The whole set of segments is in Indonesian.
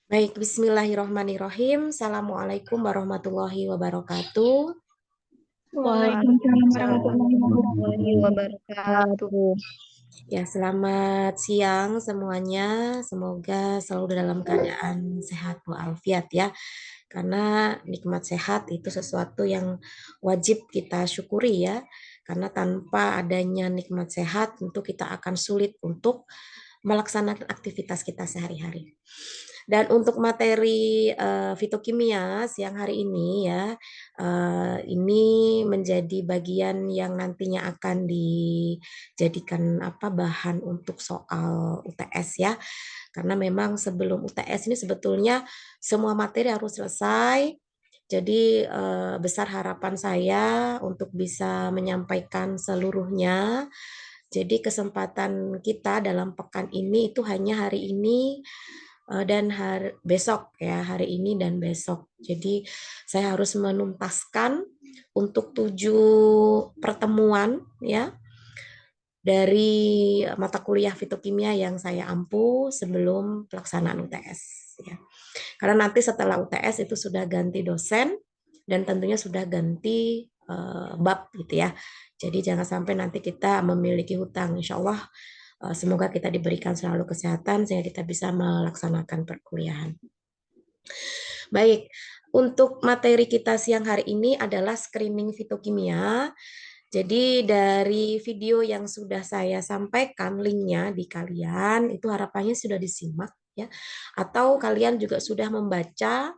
Baik, bismillahirrohmanirrohim. Assalamualaikum warahmatullahi wabarakatuh. Waalaikumsalam Waalaikumsalam warahmatullahi warahmatullahi wabarakatuh. wabarakatuh. Ya, selamat siang semuanya. Semoga selalu dalam keadaan sehat walafiat ya. Karena nikmat sehat itu sesuatu yang wajib kita syukuri ya. Karena tanpa adanya nikmat sehat, tentu kita akan sulit untuk melaksanakan aktivitas kita sehari-hari. Dan untuk materi fitokimia siang hari ini ya, ini menjadi bagian yang nantinya akan dijadikan bahan untuk soal UTS ya. Karena memang sebelum UTS ini sebetulnya semua materi harus selesai. Jadi besar harapan saya untuk bisa menyampaikan seluruhnya. Jadi kesempatan kita dalam pekan ini itu hanya hari ini dan besok ya, hari ini dan besok. Jadi saya harus menuntaskan untuk 7 pertemuan ya dari mata kuliah fitokimia yang saya ampu sebelum pelaksanaan UTS ya. Karena nanti setelah UTS itu sudah ganti dosen dan tentunya sudah ganti bab gitu ya. Jadi jangan sampai nanti kita memiliki hutang. Insya Allah semoga kita diberikan selalu kesehatan sehingga kita bisa melaksanakan perkuliahan. Baik, untuk materi kita siang hari ini adalah screening fitokimia. Jadi dari video yang sudah saya sampaikan linknya di kalian itu harapannya sudah disimak ya, atau kalian juga sudah membaca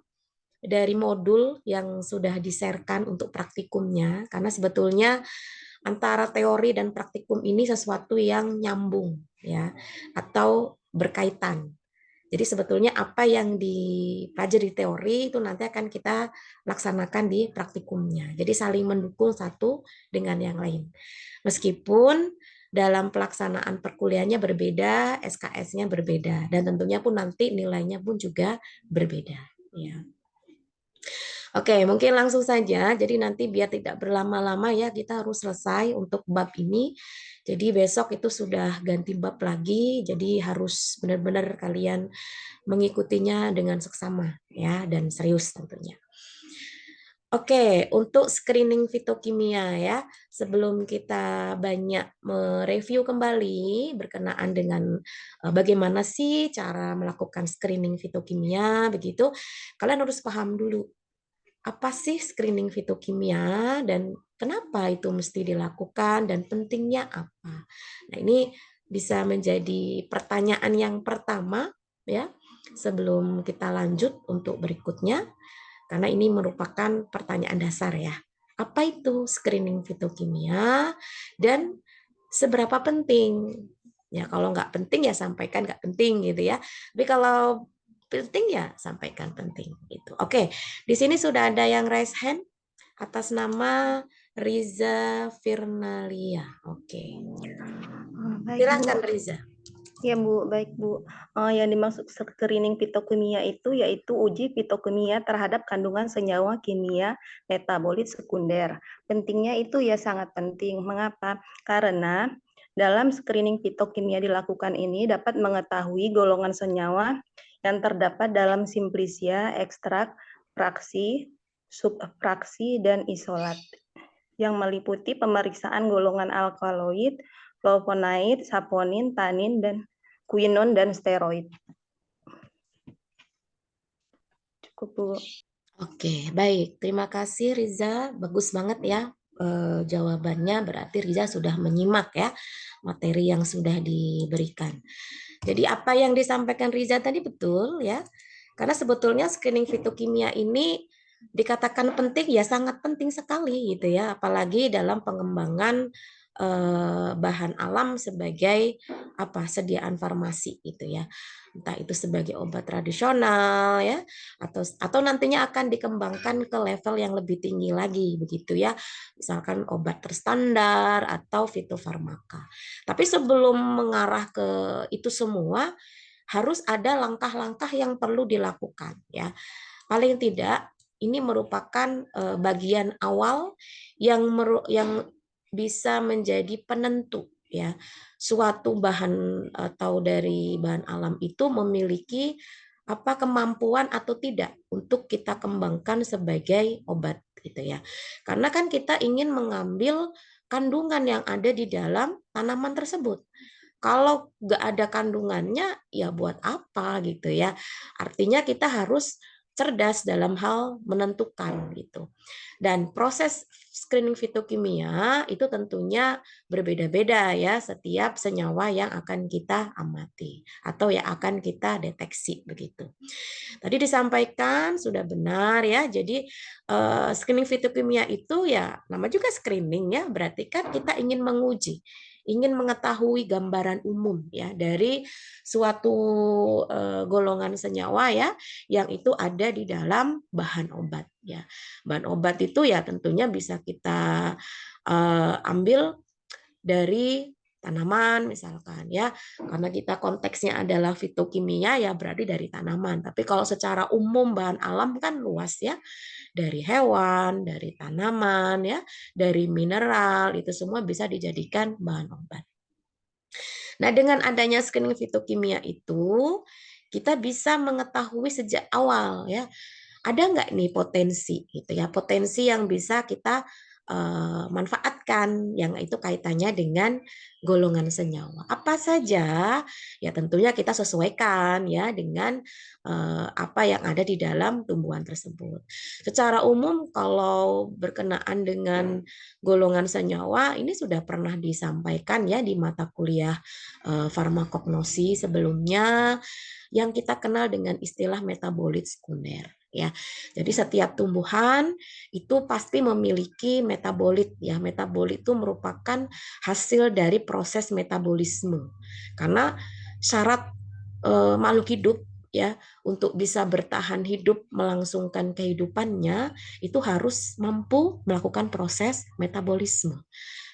dari modul yang sudah di-sharekan untuk praktikumnya, karena sebetulnya antara teori dan praktikum ini sesuatu yang nyambung ya, atau berkaitan. Jadi sebetulnya apa yang dipelajari di teori itu nanti akan kita laksanakan di praktikumnya. Jadi saling mendukung satu dengan yang lain. Meskipun dalam pelaksanaan perkuliahannya berbeda, SKS-nya berbeda, dan tentunya pun nanti nilainya pun juga berbeda. Ya. Oke, mungkin langsung saja. Jadi nanti biar tidak berlama-lama ya, kita harus selesai untuk bab ini. Jadi besok itu sudah ganti bab lagi, jadi harus benar-benar kalian mengikutinya dengan seksama ya dan serius tentunya. Oke, untuk screening fitokimia ya, sebelum kita banyak mereview kembali berkenaan dengan bagaimana sih cara melakukan screening fitokimia begitu, kalian harus paham dulu apa sih screening fitokimia dan kenapa itu mesti dilakukan dan pentingnya apa. Nah, ini bisa menjadi pertanyaan yang pertama ya sebelum kita lanjut untuk berikutnya karena ini merupakan pertanyaan dasar ya. Apa itu screening fitokimia dan seberapa penting? Ya kalau nggak penting ya sampaikan nggak penting gitu ya. Tapi kalau penting ya sampaikan penting gitu. Oke, di sini sudah ada yang raise hand atas nama Riza Firnalia. Oke, Baik, Bu. silakan Riza. Ya, Bu. Baik, Bu. Yang dimaksud screening fitokimia itu yaitu uji fitokimia terhadap kandungan senyawa kimia metabolit sekunder. Pentingnya itu ya sangat penting. Mengapa? Karena dalam screening fitokimia dilakukan ini dapat mengetahui golongan senyawa yang terdapat dalam simplisia, ekstrak, fraksi, subfraksi, dan isolat yang meliputi pemeriksaan golongan alkaloid, flavonoid, saponin, tanin, dan quinon dan steroid. Cukup, Bu. Oke, baik. Terima kasih Riza. Bagus banget ya jawabannya. Berarti Riza sudah menyimak ya materi yang sudah diberikan. Jadi apa yang disampaikan Riza tadi betul ya. Karena sebetulnya screening fitokimia ini dikatakan penting ya sangat penting sekali gitu ya. Apalagi dalam pengembangan bahan alam sebagai sediaan farmasi gitu ya, entah itu sebagai obat tradisional ya atau nantinya akan dikembangkan ke level yang lebih tinggi lagi begitu ya, misalkan obat terstandar atau fitofarmaka. Tapi sebelum mengarah ke itu semua harus ada langkah-langkah yang perlu dilakukan ya. Paling tidak ini merupakan bagian awal yang bisa menjadi penentu ya suatu bahan atau dari bahan alam itu memiliki apa kemampuan atau tidak untuk kita kembangkan sebagai obat gitu ya. Karena kan kita ingin mengambil kandungan yang ada di dalam tanaman tersebut. Kalau nggak ada kandungannya, ya buat apa gitu ya. Artinya kita harus cerdas dalam hal menentukan gitu. Dan proses screening fitokimia itu tentunya berbeda-beda ya setiap senyawa yang akan kita amati atau yang akan kita deteksi begitu. Tadi disampaikan sudah benar ya. Jadi screening fitokimia itu ya nama juga screening ya, berarti kan kita ingin menguji, ingin mengetahui gambaran umum ya dari suatu golongan senyawa ya yang itu ada di dalam bahan obat ya. Bahan obat itu ya tentunya bisa kita ambil dari tanaman misalkan ya, karena kita konteksnya adalah fitokimia ya berarti dari tanaman. Tapi kalau secara umum bahan alam kan luas ya, dari hewan, dari tanaman ya, dari mineral itu semua bisa dijadikan bahan obat. Nah, dengan adanya screening fitokimia itu kita bisa mengetahui sejak awal ya, ada nggak nih potensi gitu ya, potensi yang bisa kita manfaatkan yang itu kaitannya dengan golongan senyawa. Apa saja? Ya tentunya kita sesuaikan ya dengan apa yang ada di dalam tumbuhan tersebut. Secara umum kalau berkenaan dengan golongan senyawa ini sudah pernah disampaikan ya di mata kuliah farmakognosi sebelumnya yang kita kenal dengan istilah metabolit sekunder ya. Jadi setiap tumbuhan itu pasti memiliki metabolit ya. Metabolit itu merupakan hasil dari proses metabolisme. Karena syarat makhluk hidup ya untuk bisa bertahan hidup melangsungkan kehidupannya itu harus mampu melakukan proses metabolisme.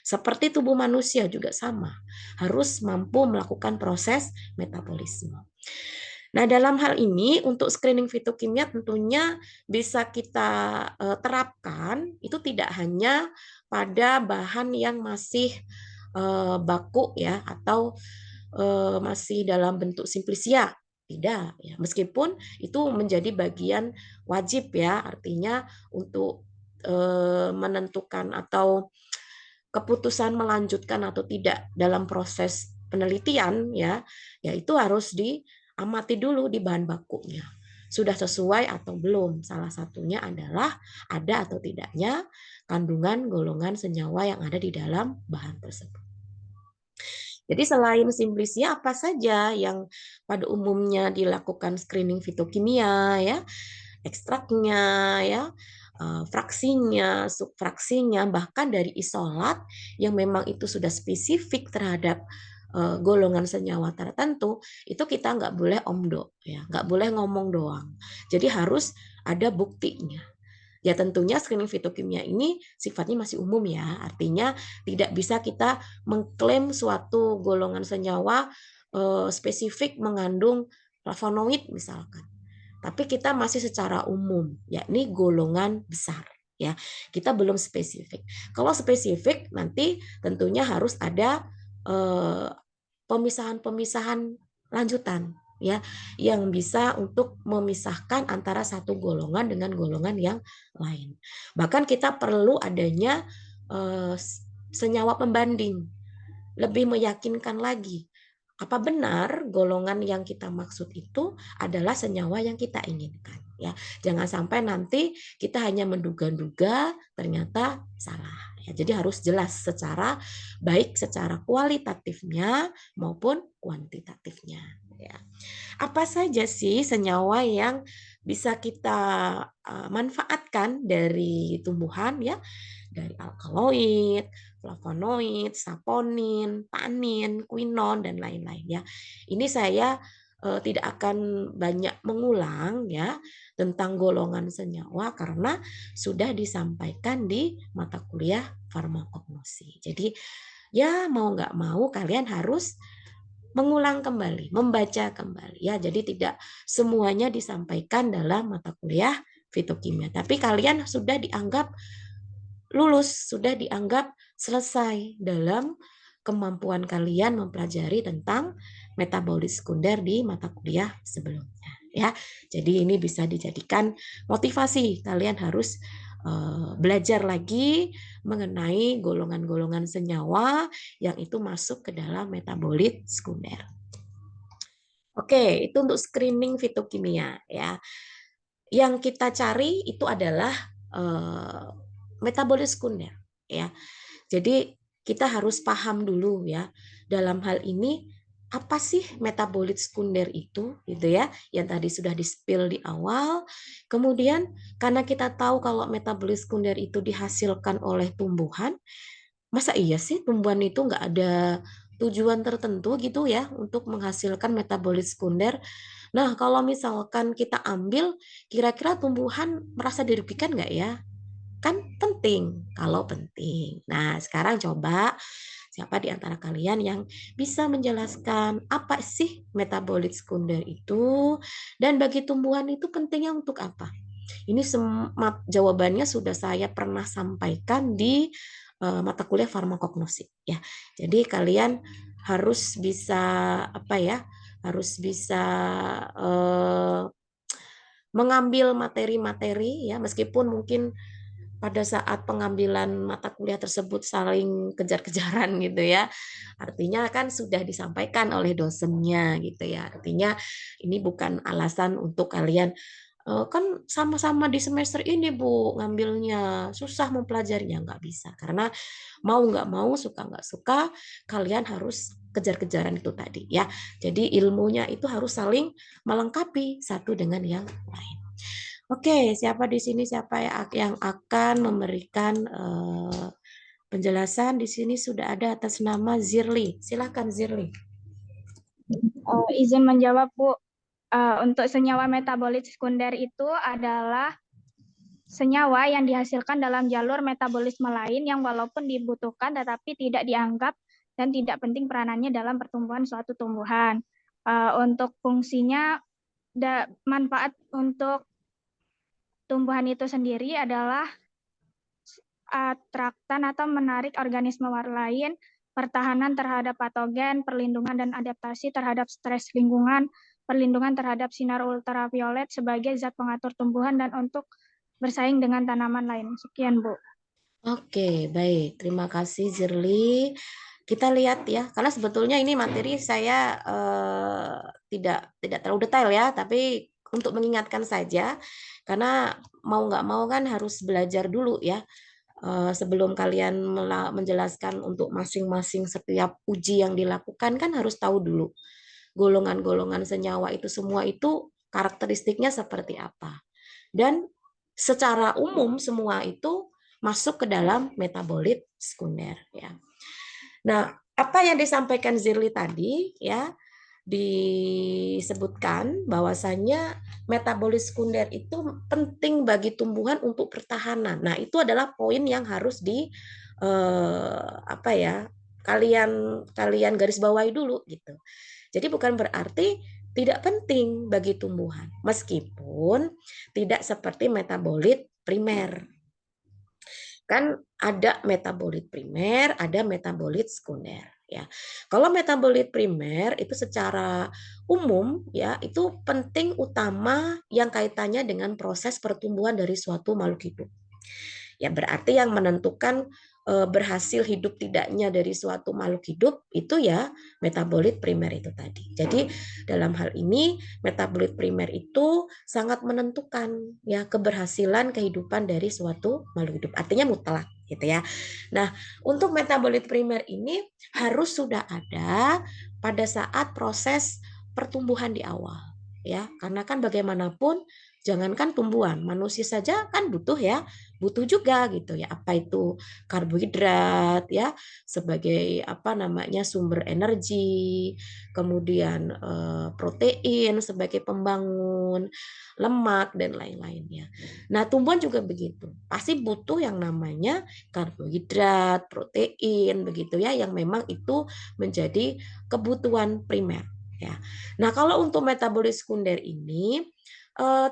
Seperti tubuh manusia juga sama, harus mampu melakukan proses metabolisme. Nah, dalam hal ini untuk screening fitokimia tentunya bisa kita terapkan itu tidak hanya pada bahan yang masih baku ya atau masih dalam bentuk simplisia. Tidak ya. Meskipun itu menjadi bagian wajib ya, artinya untuk menentukan atau keputusan melanjutkan atau tidak dalam proses penelitian ya, ya itu harus diamati dulu di bahan bakunya. Sudah sesuai atau belum? Salah satunya adalah ada atau tidaknya kandungan golongan senyawa yang ada di dalam bahan tersebut. Jadi selain simplisia apa saja yang pada umumnya dilakukan screening fitokimia ya, ekstraknya ya, fraksinya, subfraksinya, bahkan dari isolat yang memang itu sudah spesifik terhadap golongan senyawa tertentu, itu kita nggak boleh omdo, ya, nggak boleh ngomong doang. Jadi harus ada buktinya. Ya tentunya screening fitokimia ini sifatnya masih umum ya, artinya tidak bisa kita mengklaim suatu golongan senyawa spesifik mengandung flavonoid misalkan. Tapi kita masih secara umum, yakni golongan besar. Ya, kita belum spesifik. Kalau spesifik nanti tentunya harus ada pemisahan-pemisahan lanjutan ya yang bisa untuk memisahkan antara satu golongan dengan golongan yang lain. Bahkan kita perlu adanya senyawa pembanding lebih meyakinkan lagi apa benar golongan yang kita maksud itu adalah senyawa yang kita inginkan ya. Jangan sampai nanti kita hanya menduga-duga ternyata salah ya. Jadi harus jelas secara baik secara kualitatifnya maupun kuantitatifnya ya. Apa saja sih senyawa yang bisa kita manfaatkan dari tumbuhan ya? Dari alkaloid, flavonoid, saponin, tanin, quinon dan lain-lain ya. Ini saya tidak akan banyak mengulang ya tentang golongan senyawa karena sudah disampaikan di mata kuliah farmakognosi. Jadi ya mau nggak mau kalian harus mengulang kembali, membaca kembali ya. Jadi tidak semuanya disampaikan dalam mata kuliah fitokimia, tapi kalian sudah dianggap lulus, sudah dianggap selesai dalam kemampuan kalian mempelajari tentang metabolit sekunder di mata kuliah sebelumnya. ya. Jadi ini bisa dijadikan motivasi. Kalian harus belajar lagi mengenai golongan-golongan senyawa yang itu masuk ke dalam metabolit sekunder. Oke, itu untuk screening fitokimia ya. Yang kita cari itu adalah metabolit sekunder ya. Jadi kita harus paham dulu ya dalam hal ini apa sih metabolit sekunder itu gitu ya yang tadi sudah di-spill di awal. Kemudian karena kita tahu kalau metabolit sekunder itu dihasilkan oleh tumbuhan, masa iya sih tumbuhan itu nggak ada tujuan tertentu gitu ya untuk menghasilkan metabolit sekunder. Nah, kalau misalkan kita ambil, kira-kira tumbuhan merasa dirugikan nggak ya? Kan penting, kalau penting. Nah, sekarang coba siapa di antara kalian yang bisa menjelaskan apa sih metabolit sekunder itu dan bagi tumbuhan itu pentingnya untuk apa? Ini jawabannya sudah saya pernah sampaikan di mata kuliah farmakognosi ya. Jadi kalian harus bisa apa ya? Harus bisa uh, mengambil materi-materi ya meskipun mungkin pada saat pengambilan mata kuliah tersebut saling kejar-kejaran gitu ya. Artinya kan sudah disampaikan oleh dosennya gitu ya. Artinya ini bukan alasan untuk kalian kan sama-sama di semester ini Bu ngambilnya susah mempelajarinya nggak bisa karena mau nggak mau suka nggak suka kalian harus kejar-kejaran itu tadi ya. Jadi ilmunya itu harus saling melengkapi satu dengan yang lain. Oke, siapa di sini siapa yang akan memberikan penjelasan? Di sini sudah ada atas nama Zirli. Silakan Zirli. Izin menjawab Bu. Untuk senyawa metabolit sekunder itu adalah senyawa yang dihasilkan dalam jalur metabolisme lain yang walaupun dibutuhkan tetapi tidak dianggap dan tidak penting peranannya dalam pertumbuhan suatu tumbuhan. Untuk fungsinya, manfaat untuk tumbuhan itu sendiri adalah atraktan atau menarik organisme lain, pertahanan terhadap patogen, perlindungan dan adaptasi terhadap stres lingkungan, perlindungan terhadap sinar ultraviolet sebagai zat pengatur tumbuhan, dan untuk bersaing dengan tanaman lain. Sekian, Bu. Oke, baik. Terima kasih Zirli. Kita lihat ya, karena sebetulnya ini materi saya tidak terlalu detail ya, tapi untuk mengingatkan saja, karena mau nggak mau kan harus belajar dulu ya sebelum kalian menjelaskan untuk masing-masing setiap uji yang dilakukan kan harus tahu dulu golongan-golongan senyawa itu semua itu karakteristiknya seperti apa. Dan secara umum semua itu masuk ke dalam metabolit sekunder ya. Nah, apa yang disampaikan Zirli tadi ya disebutkan bahwasannya metabolit sekunder itu penting bagi tumbuhan untuk pertahanan. Nah, itu adalah poin yang harus di apa ya? Kalian garis bawahi dulu gitu. Jadi bukan berarti tidak penting bagi tumbuhan, meskipun tidak seperti metabolit primer. Kan ada metabolit primer, ada metabolit sekunder ya. Kalau metabolit primer itu secara umum ya itu penting utama yang kaitannya dengan proses pertumbuhan dari suatu makhluk hidup. Ya berarti yang menentukan berhasil hidup tidaknya dari suatu makhluk hidup itu ya metabolit primer itu tadi. Jadi dalam hal ini metabolit primer itu sangat menentukan ya keberhasilan kehidupan dari suatu makhluk hidup. Artinya mutlak gitu ya. Nah, untuk metabolit primer ini harus sudah ada pada saat proses pertumbuhan di awal ya. Karena kan bagaimanapun jangankan tumbuhan, manusia saja kan butuh ya, butuh juga gitu ya. Apa itu karbohidrat ya sebagai apa namanya sumber energi, kemudian protein sebagai pembangun, lemak dan lain-lainnya. Nah, tumbuhan juga begitu. Pasti butuh yang namanya karbohidrat, protein begitu ya yang memang itu menjadi kebutuhan primer ya. Nah, kalau untuk metabolis sekunder ini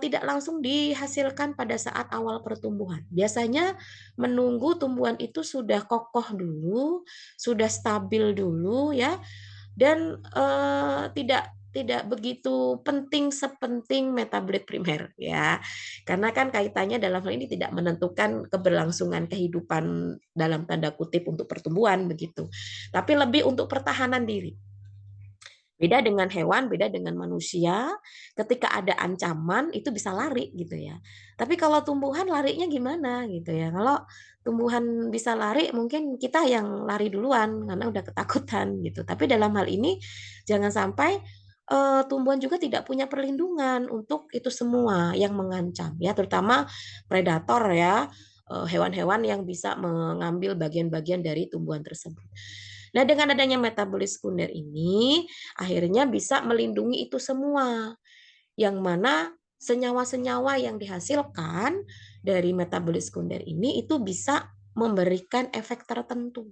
tidak langsung dihasilkan pada saat awal pertumbuhan. Biasanya menunggu tumbuhan itu sudah kokoh dulu, sudah stabil dulu ya, dan tidak tidak begitu penting sepenting metabolit primer ya. Karena kan kaitannya dalam hal ini tidak menentukan keberlangsungan kehidupan dalam tanda kutip untuk pertumbuhan begitu. Tapi lebih untuk pertahanan diri. Beda dengan hewan, beda dengan manusia, ketika ada ancaman itu bisa lari gitu ya. Tapi kalau tumbuhan larinya gimana gitu ya. Kalau tumbuhan bisa lari, mungkin kita yang lari duluan karena udah ketakutan gitu. Tapi dalam hal ini jangan sampai tumbuhan juga tidak punya perlindungan untuk itu semua yang mengancam ya, terutama predator ya, hewan-hewan yang bisa mengambil bagian-bagian dari tumbuhan tersebut. Nah, dengan adanya metabolit sekunder ini, akhirnya bisa melindungi itu semua. Yang mana senyawa-senyawa yang dihasilkan dari metabolit sekunder ini itu bisa memberikan efek tertentu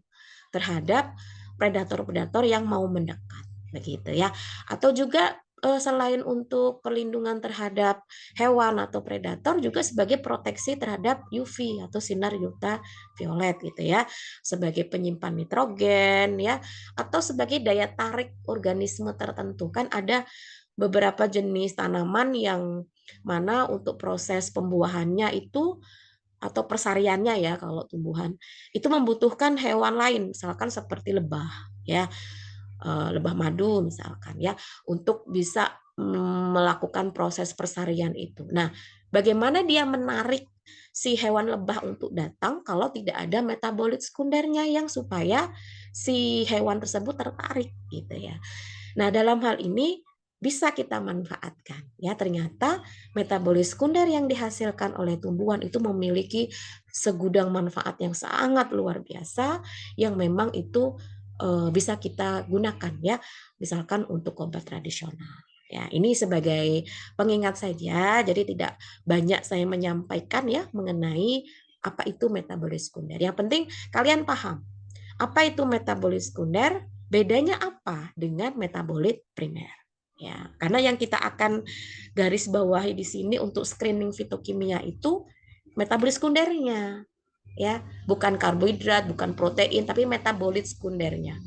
terhadap predator-predator yang mau mendekat, begitu ya. Atau juga selain untuk perlindungan terhadap hewan atau predator juga sebagai proteksi terhadap UV atau sinar ultraviolet gitu ya, sebagai penyimpan nitrogen ya, atau sebagai daya tarik organisme tertentu. Kan ada beberapa jenis tanaman yang mana untuk proses pembuahannya itu atau persariannya ya kalau tumbuhan itu membutuhkan hewan lain, misalkan seperti lebah ya, lebah madu misalkan ya, untuk bisa melakukan proses persarian itu. Nah, bagaimana dia menarik si hewan lebah untuk datang kalau tidak ada metabolit sekundernya yang supaya si hewan tersebut tertarik gitu ya. Nah, dalam hal ini bisa kita manfaatkan ya, ternyata metabolit sekunder yang dihasilkan oleh tumbuhan itu memiliki segudang manfaat yang sangat luar biasa yang memang itu bisa kita gunakan ya, misalkan untuk obat tradisional. Ya, ini sebagai pengingat saja, jadi tidak banyak saya menyampaikan ya mengenai apa itu metabolit sekunder. Yang penting kalian paham apa itu metabolit sekunder, bedanya apa dengan metabolit primer. Ya, karena yang kita akan garis bawahi di sini untuk screening fitokimia itu metabolit sekundernya, ya, bukan karbohidrat, bukan protein, tapi metabolit sekundernya.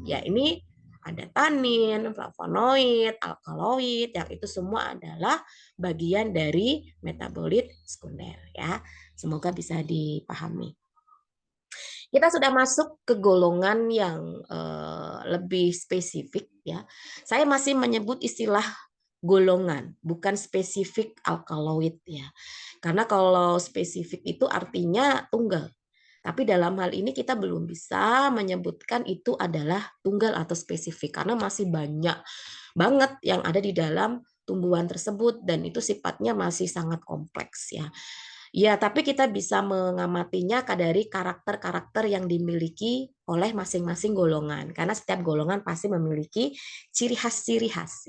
Ya, ini ada tanin, flavonoid, alkaloid, yang itu semua adalah bagian dari metabolit sekunder ya. Semoga bisa dipahami. Kita sudah masuk ke golongan yang lebih spesifik ya. Saya masih menyebut istilah golongan, bukan spesifik alkaloid ya. Karena kalau spesifik itu artinya tunggal. Tapi dalam hal ini kita belum bisa menyebutkan itu adalah tunggal atau spesifik karena masih banyak banget yang ada di dalam tumbuhan tersebut dan itu sifatnya masih sangat kompleks ya. Ya, tapi kita bisa mengamatinya dari karakter-karakter yang dimiliki oleh masing-masing golongan. Karena setiap golongan pasti memiliki ciri khas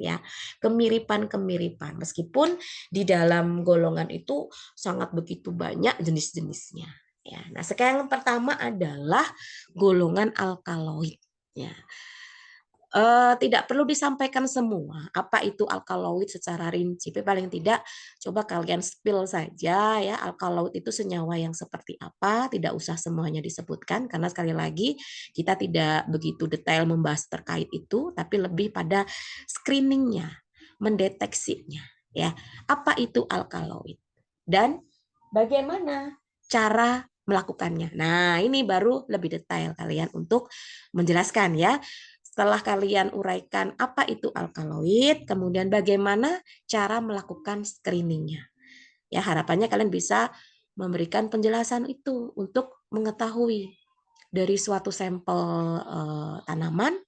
ya, kemiripan-kemiripan. Meskipun di dalam golongan itu sangat begitu banyak jenis-jenisnya. Ya, nah sekarang yang pertama adalah golongan alkaloid. Ya. Tidak perlu disampaikan semua apa itu alkaloid secara rinci, tapi paling tidak coba kalian spill saja ya, alkaloid itu senyawa yang seperti apa, tidak usah semuanya disebutkan karena sekali lagi kita tidak begitu detail membahas terkait itu, tapi lebih pada screeningnya, mendeteksinya ya. Apa itu alkaloid dan bagaimana cara melakukannya. Nah, ini baru lebih detail kalian untuk menjelaskan ya. Setelah kalian uraikan apa itu alkaloid, kemudian bagaimana cara melakukan screeningnya. Ya, harapannya kalian bisa memberikan penjelasan itu untuk mengetahui dari suatu sampel tanaman,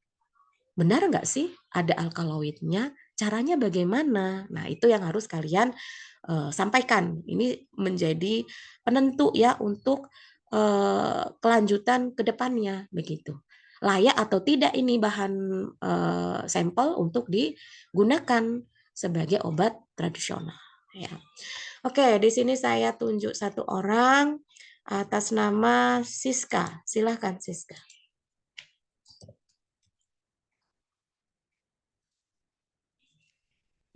benar nggak sih ada alkaloidnya, caranya bagaimana. Nah, itu yang harus kalian sampaikan. Ini menjadi penentu ya untuk kelanjutan ke depannya begitu. Layak atau tidak ini bahan sampel untuk digunakan sebagai obat tradisional ya. Oke, di sini saya tunjuk satu orang atas nama Siska. Silahkan Siska.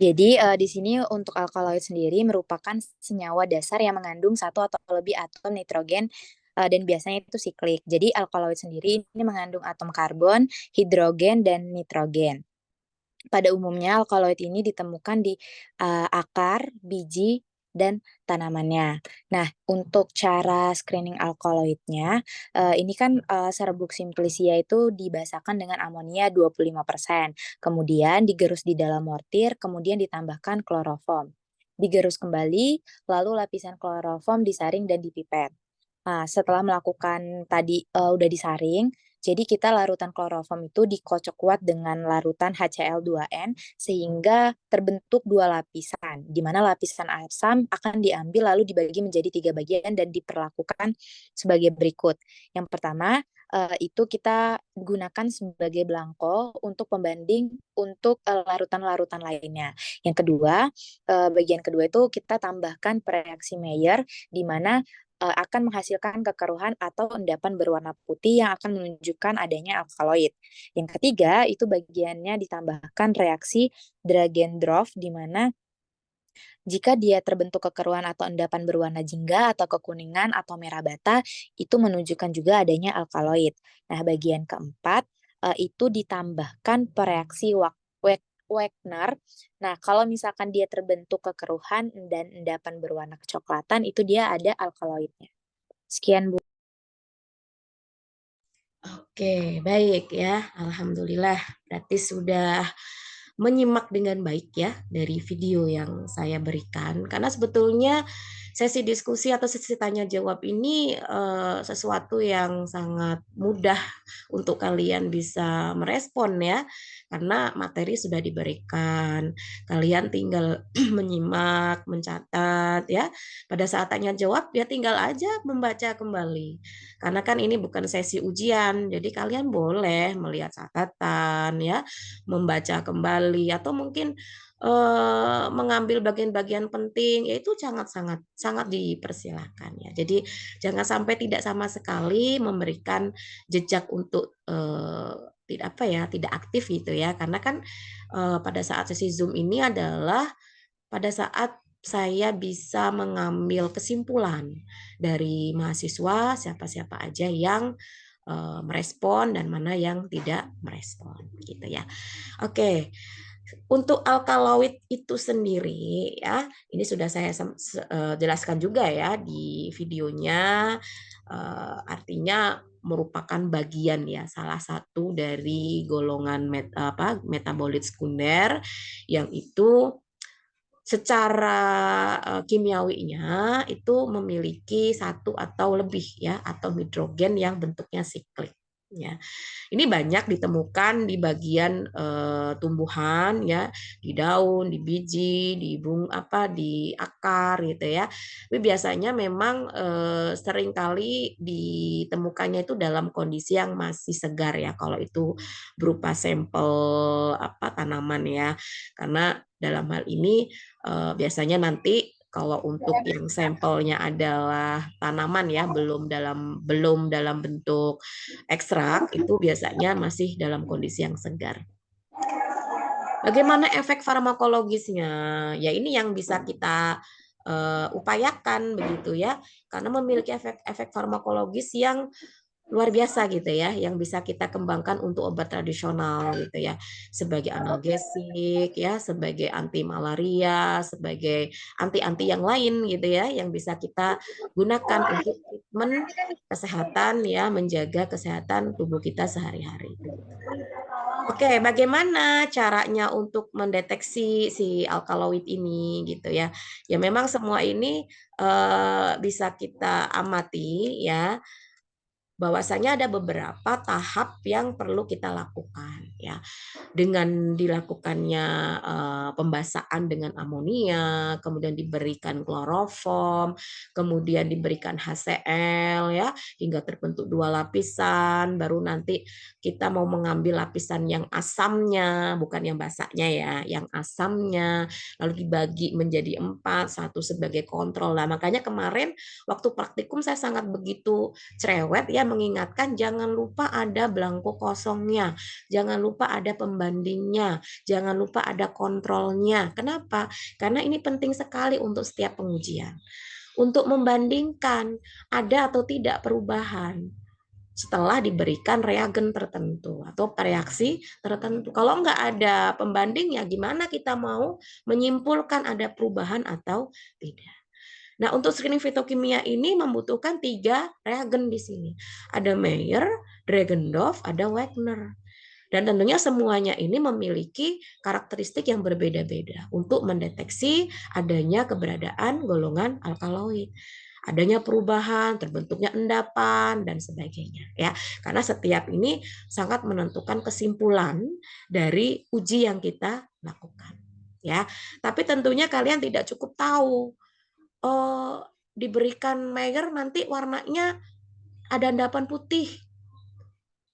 Jadi di sini untuk alkaloid sendiri merupakan senyawa dasar yang mengandung satu atau lebih atom nitrogen dan biasanya itu siklik. Jadi alkaloid sendiri ini mengandung atom karbon, hidrogen, dan nitrogen. Pada umumnya alkaloid ini ditemukan di akar, biji, dan tanamannya. Nah, untuk cara screening alkaloidnya, ini kan serbuk simplicia itu dibasahkan dengan amonia 25%, kemudian digerus di dalam mortir, kemudian ditambahkan kloroform. Digerus kembali, lalu lapisan kloroform disaring dan dipipet. Nah, setelah melakukan tadi, udah disaring, jadi kita larutan kloroform itu dikocok kuat dengan larutan HCl2n sehingga terbentuk 2 lapisan, di mana lapisan asam akan diambil lalu dibagi menjadi 3 bagian dan diperlakukan sebagai berikut. Yang pertama, itu kita gunakan sebagai belangko untuk pembanding untuk, larutan-larutan lainnya. Yang kedua, bagian kedua itu kita tambahkan pereaksi Mayer, di mana akan menghasilkan kekeruhan atau endapan berwarna putih yang akan menunjukkan adanya alkaloid. Yang ketiga, itu bagiannya ditambahkan reaksi Dragendorf, di mana jika dia terbentuk kekeruhan atau endapan berwarna jingga atau kekuningan atau merah bata, itu menunjukkan juga adanya alkaloid. Nah, bagian keempat, itu ditambahkan pereaksi Wagner. Nah, kalau misalkan dia terbentuk kekeruhan dan endapan berwarna kecoklatan, itu dia ada alkaloidnya. Sekian, Bu. Oke, baik ya. Alhamdulillah, berarti sudah menyimak dengan baik ya dari video yang saya berikan. Karena sebetulnya sesi diskusi atau sesi tanya jawab ini sesuatu yang sangat mudah untuk kalian bisa merespon ya. Karena materi sudah diberikan. Kalian tinggal menyimak, mencatat ya. Pada saat tanya jawab ya tinggal aja membaca kembali. Karena kan ini bukan sesi ujian, jadi kalian boleh melihat catatan ya, membaca kembali atau mungkin mengambil bagian-bagian penting, yaitu sangat-sangat sangat dipersilakan ya. Jadi jangan sampai tidak sama sekali memberikan jejak untuk tidak apa ya, tidak aktif gitu ya. Karena kan pada saat sesi Zoom ini adalah pada saat saya bisa mengambil kesimpulan dari mahasiswa siapa-siapa aja yang merespon dan mana yang tidak merespon gitu ya. Oke. Untuk alkaloid itu sendiri ya, ini sudah saya jelaskan juga ya di videonya. Artinya merupakan bagian ya salah satu dari golongan metabolit sekunder yang itu secara kimiawinya itu memiliki satu atau lebih ya atom hidrogen yang bentuknya siklik ya. Ini banyak ditemukan di bagian tumbuhan ya, di daun, di biji, di di akar gitu ya. Tapi biasanya memang seringkali ditemukannya itu dalam kondisi yang masih segar ya kalau itu berupa sampel tanaman ya. Karena dalam hal ini biasanya nanti kalau untuk yang sampelnya adalah tanaman ya, belum dalam bentuk ekstrak, itu biasanya masih dalam kondisi yang segar. Bagaimana efek farmakologisnya? Ya ini yang bisa kita upayakan begitu ya, karena memiliki efek farmakologis yang luar biasa gitu ya, yang bisa kita kembangkan untuk obat tradisional gitu ya, sebagai analgesik ya, sebagai anti malaria, sebagai anti-anti yang lain gitu ya, yang bisa kita gunakan untuk treatment kesehatan ya, menjaga kesehatan tubuh kita sehari-hari. Oke, bagaimana caranya untuk mendeteksi si alkaloid ini gitu ya? Ya memang semua ini bisa kita amati ya, bahwasanya ada beberapa tahap yang perlu kita lakukan ya. Dengan dilakukannya pembasaan dengan amonia, kemudian diberikan kloroform, kemudian diberikan HCl ya hingga terbentuk 2 lapisan, baru nanti kita mau mengambil lapisan yang asamnya, bukan yang basahnya ya, yang asamnya, lalu dibagi menjadi 4, satu sebagai kontrol. Nah, makanya kemarin waktu praktikum saya sangat begitu cerewet ya mengingatkan jangan lupa ada belangko kosongnya, jangan lupa ada pembandingnya, jangan lupa ada kontrolnya. Kenapa? Karena ini penting sekali untuk setiap pengujian. Untuk membandingkan ada atau tidak perubahan. setelah diberikan reagen tertentu atau reaksi tertentu. Kalau nggak ada pembanding, ya gimana kita mau menyimpulkan ada perubahan atau tidak. Nah, untuk screening fitokimia ini membutuhkan 3 reagen di sini. Ada Mayer, Dragendorf, ada Wagner. Dan tentunya semuanya ini memiliki karakteristik yang berbeda-beda untuk mendeteksi adanya keberadaan golongan alkaloid, adanya perubahan, terbentuknya endapan dan sebagainya, ya. Karena setiap ini sangat menentukan kesimpulan dari uji yang kita lakukan, ya. Tapi tentunya kalian tidak cukup tahu, oh, diberikan Mayer nanti warnanya ada endapan putih.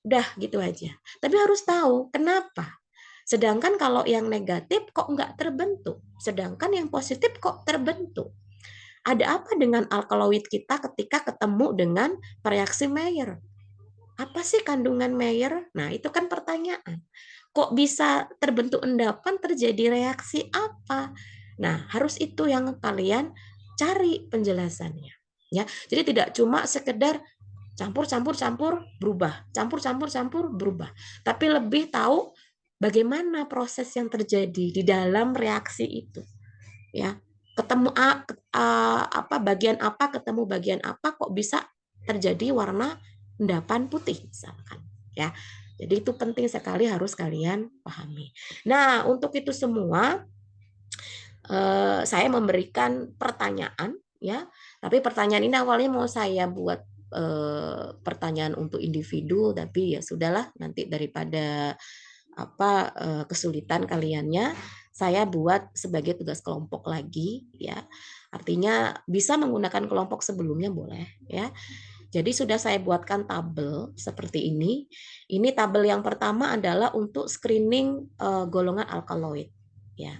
Udah gitu aja. Tapi harus tahu kenapa. Sedangkan kalau yang negatif kok nggak terbentuk. Sedangkan yang positif kok terbentuk. Ada apa dengan alkaloid kita ketika ketemu dengan reaksi Mayer? Apa sih kandungan Mayer? Nah, itu kan pertanyaan. Kok bisa terbentuk endapan, terjadi reaksi apa? Nah, harus itu yang kalian cari penjelasannya. Ya, jadi tidak cuma sekedar campur berubah, campur berubah, tapi lebih tahu bagaimana proses yang terjadi di dalam reaksi itu, ya. Ketemu bagian apa ketemu bagian apa kok bisa terjadi warna endapan putih misalkan, ya. Jadi itu penting sekali, harus kalian pahami. Nah, untuk itu semua saya memberikan pertanyaan, ya. Tapi pertanyaan ini awalnya mau saya buat pertanyaan untuk individu, tapi ya sudahlah, nanti daripada kesulitan kaliannya, saya buat sebagai tugas kelompok lagi, ya. Artinya bisa menggunakan kelompok sebelumnya boleh, ya. Jadi sudah saya buatkan tabel seperti ini. Ini tabel yang pertama adalah untuk screening golongan alkaloid, ya.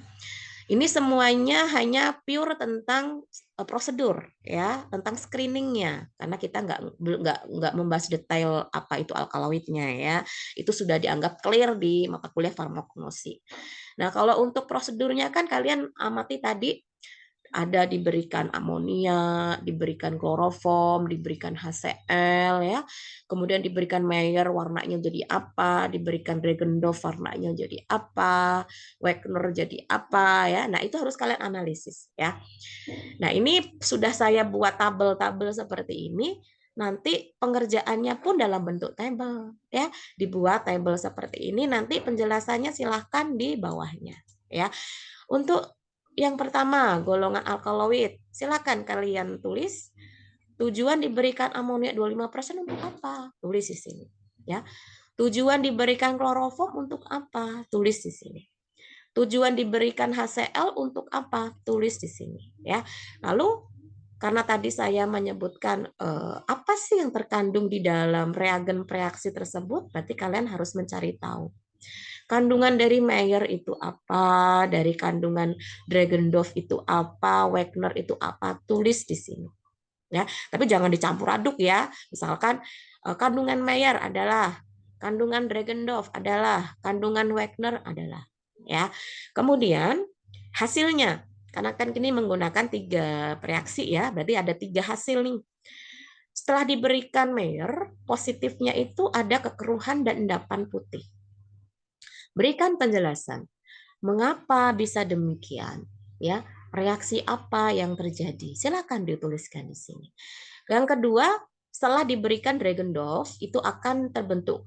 Ini semuanya hanya pure tentang prosedur, ya, tentang screeningnya, karena kita nggak membahas detail apa itu alkaloidnya, ya. Itu sudah dianggap clear di mata kuliah farmakologi. Nah, kalau untuk prosedurnya kan kalian amati tadi, ada diberikan amonia, diberikan kloroform, diberikan HCl, ya. Kemudian diberikan Mayer, warnanya jadi apa, diberikan Dragendorf, warnanya jadi apa, Wagner jadi apa, ya. Nah, itu harus kalian analisis, ya. Nah, ini sudah saya buat tabel-tabel seperti ini. Nanti pengerjaannya pun dalam bentuk tabel, ya. Dibuat tabel seperti ini, nanti penjelasannya silahkan di bawahnya, ya. Untuk yang pertama, golongan alkaloid. Silakan kalian tulis tujuan diberikan amonia 25% untuk apa? Tulis di sini, ya. Tujuan diberikan kloroform untuk apa? Tulis di sini. Tujuan diberikan HCl untuk apa? Tulis di sini, ya. Lalu karena tadi saya menyebutkan apa sih yang terkandung di dalam reagen reaksi tersebut, berarti kalian harus mencari tahu. Kandungan dari Mayer itu apa, dari kandungan Dragendorf itu apa, Wagner itu apa, tulis di sini. Ya, tapi jangan dicampur aduk, ya. Misalkan kandungan Mayer adalah, kandungan Dragendorf adalah, kandungan Wagner adalah, ya. Kemudian hasilnya, karena kan ini menggunakan 3 reaksi, ya, berarti ada 3 hasil nih. Setelah diberikan Mayer, positifnya itu ada kekeruhan dan endapan putih. Berikan penjelasan mengapa bisa demikian, ya. Reaksi apa yang terjadi? Silakan dituliskan di sini. Yang kedua, setelah diberikan Dragendorf itu akan terbentuk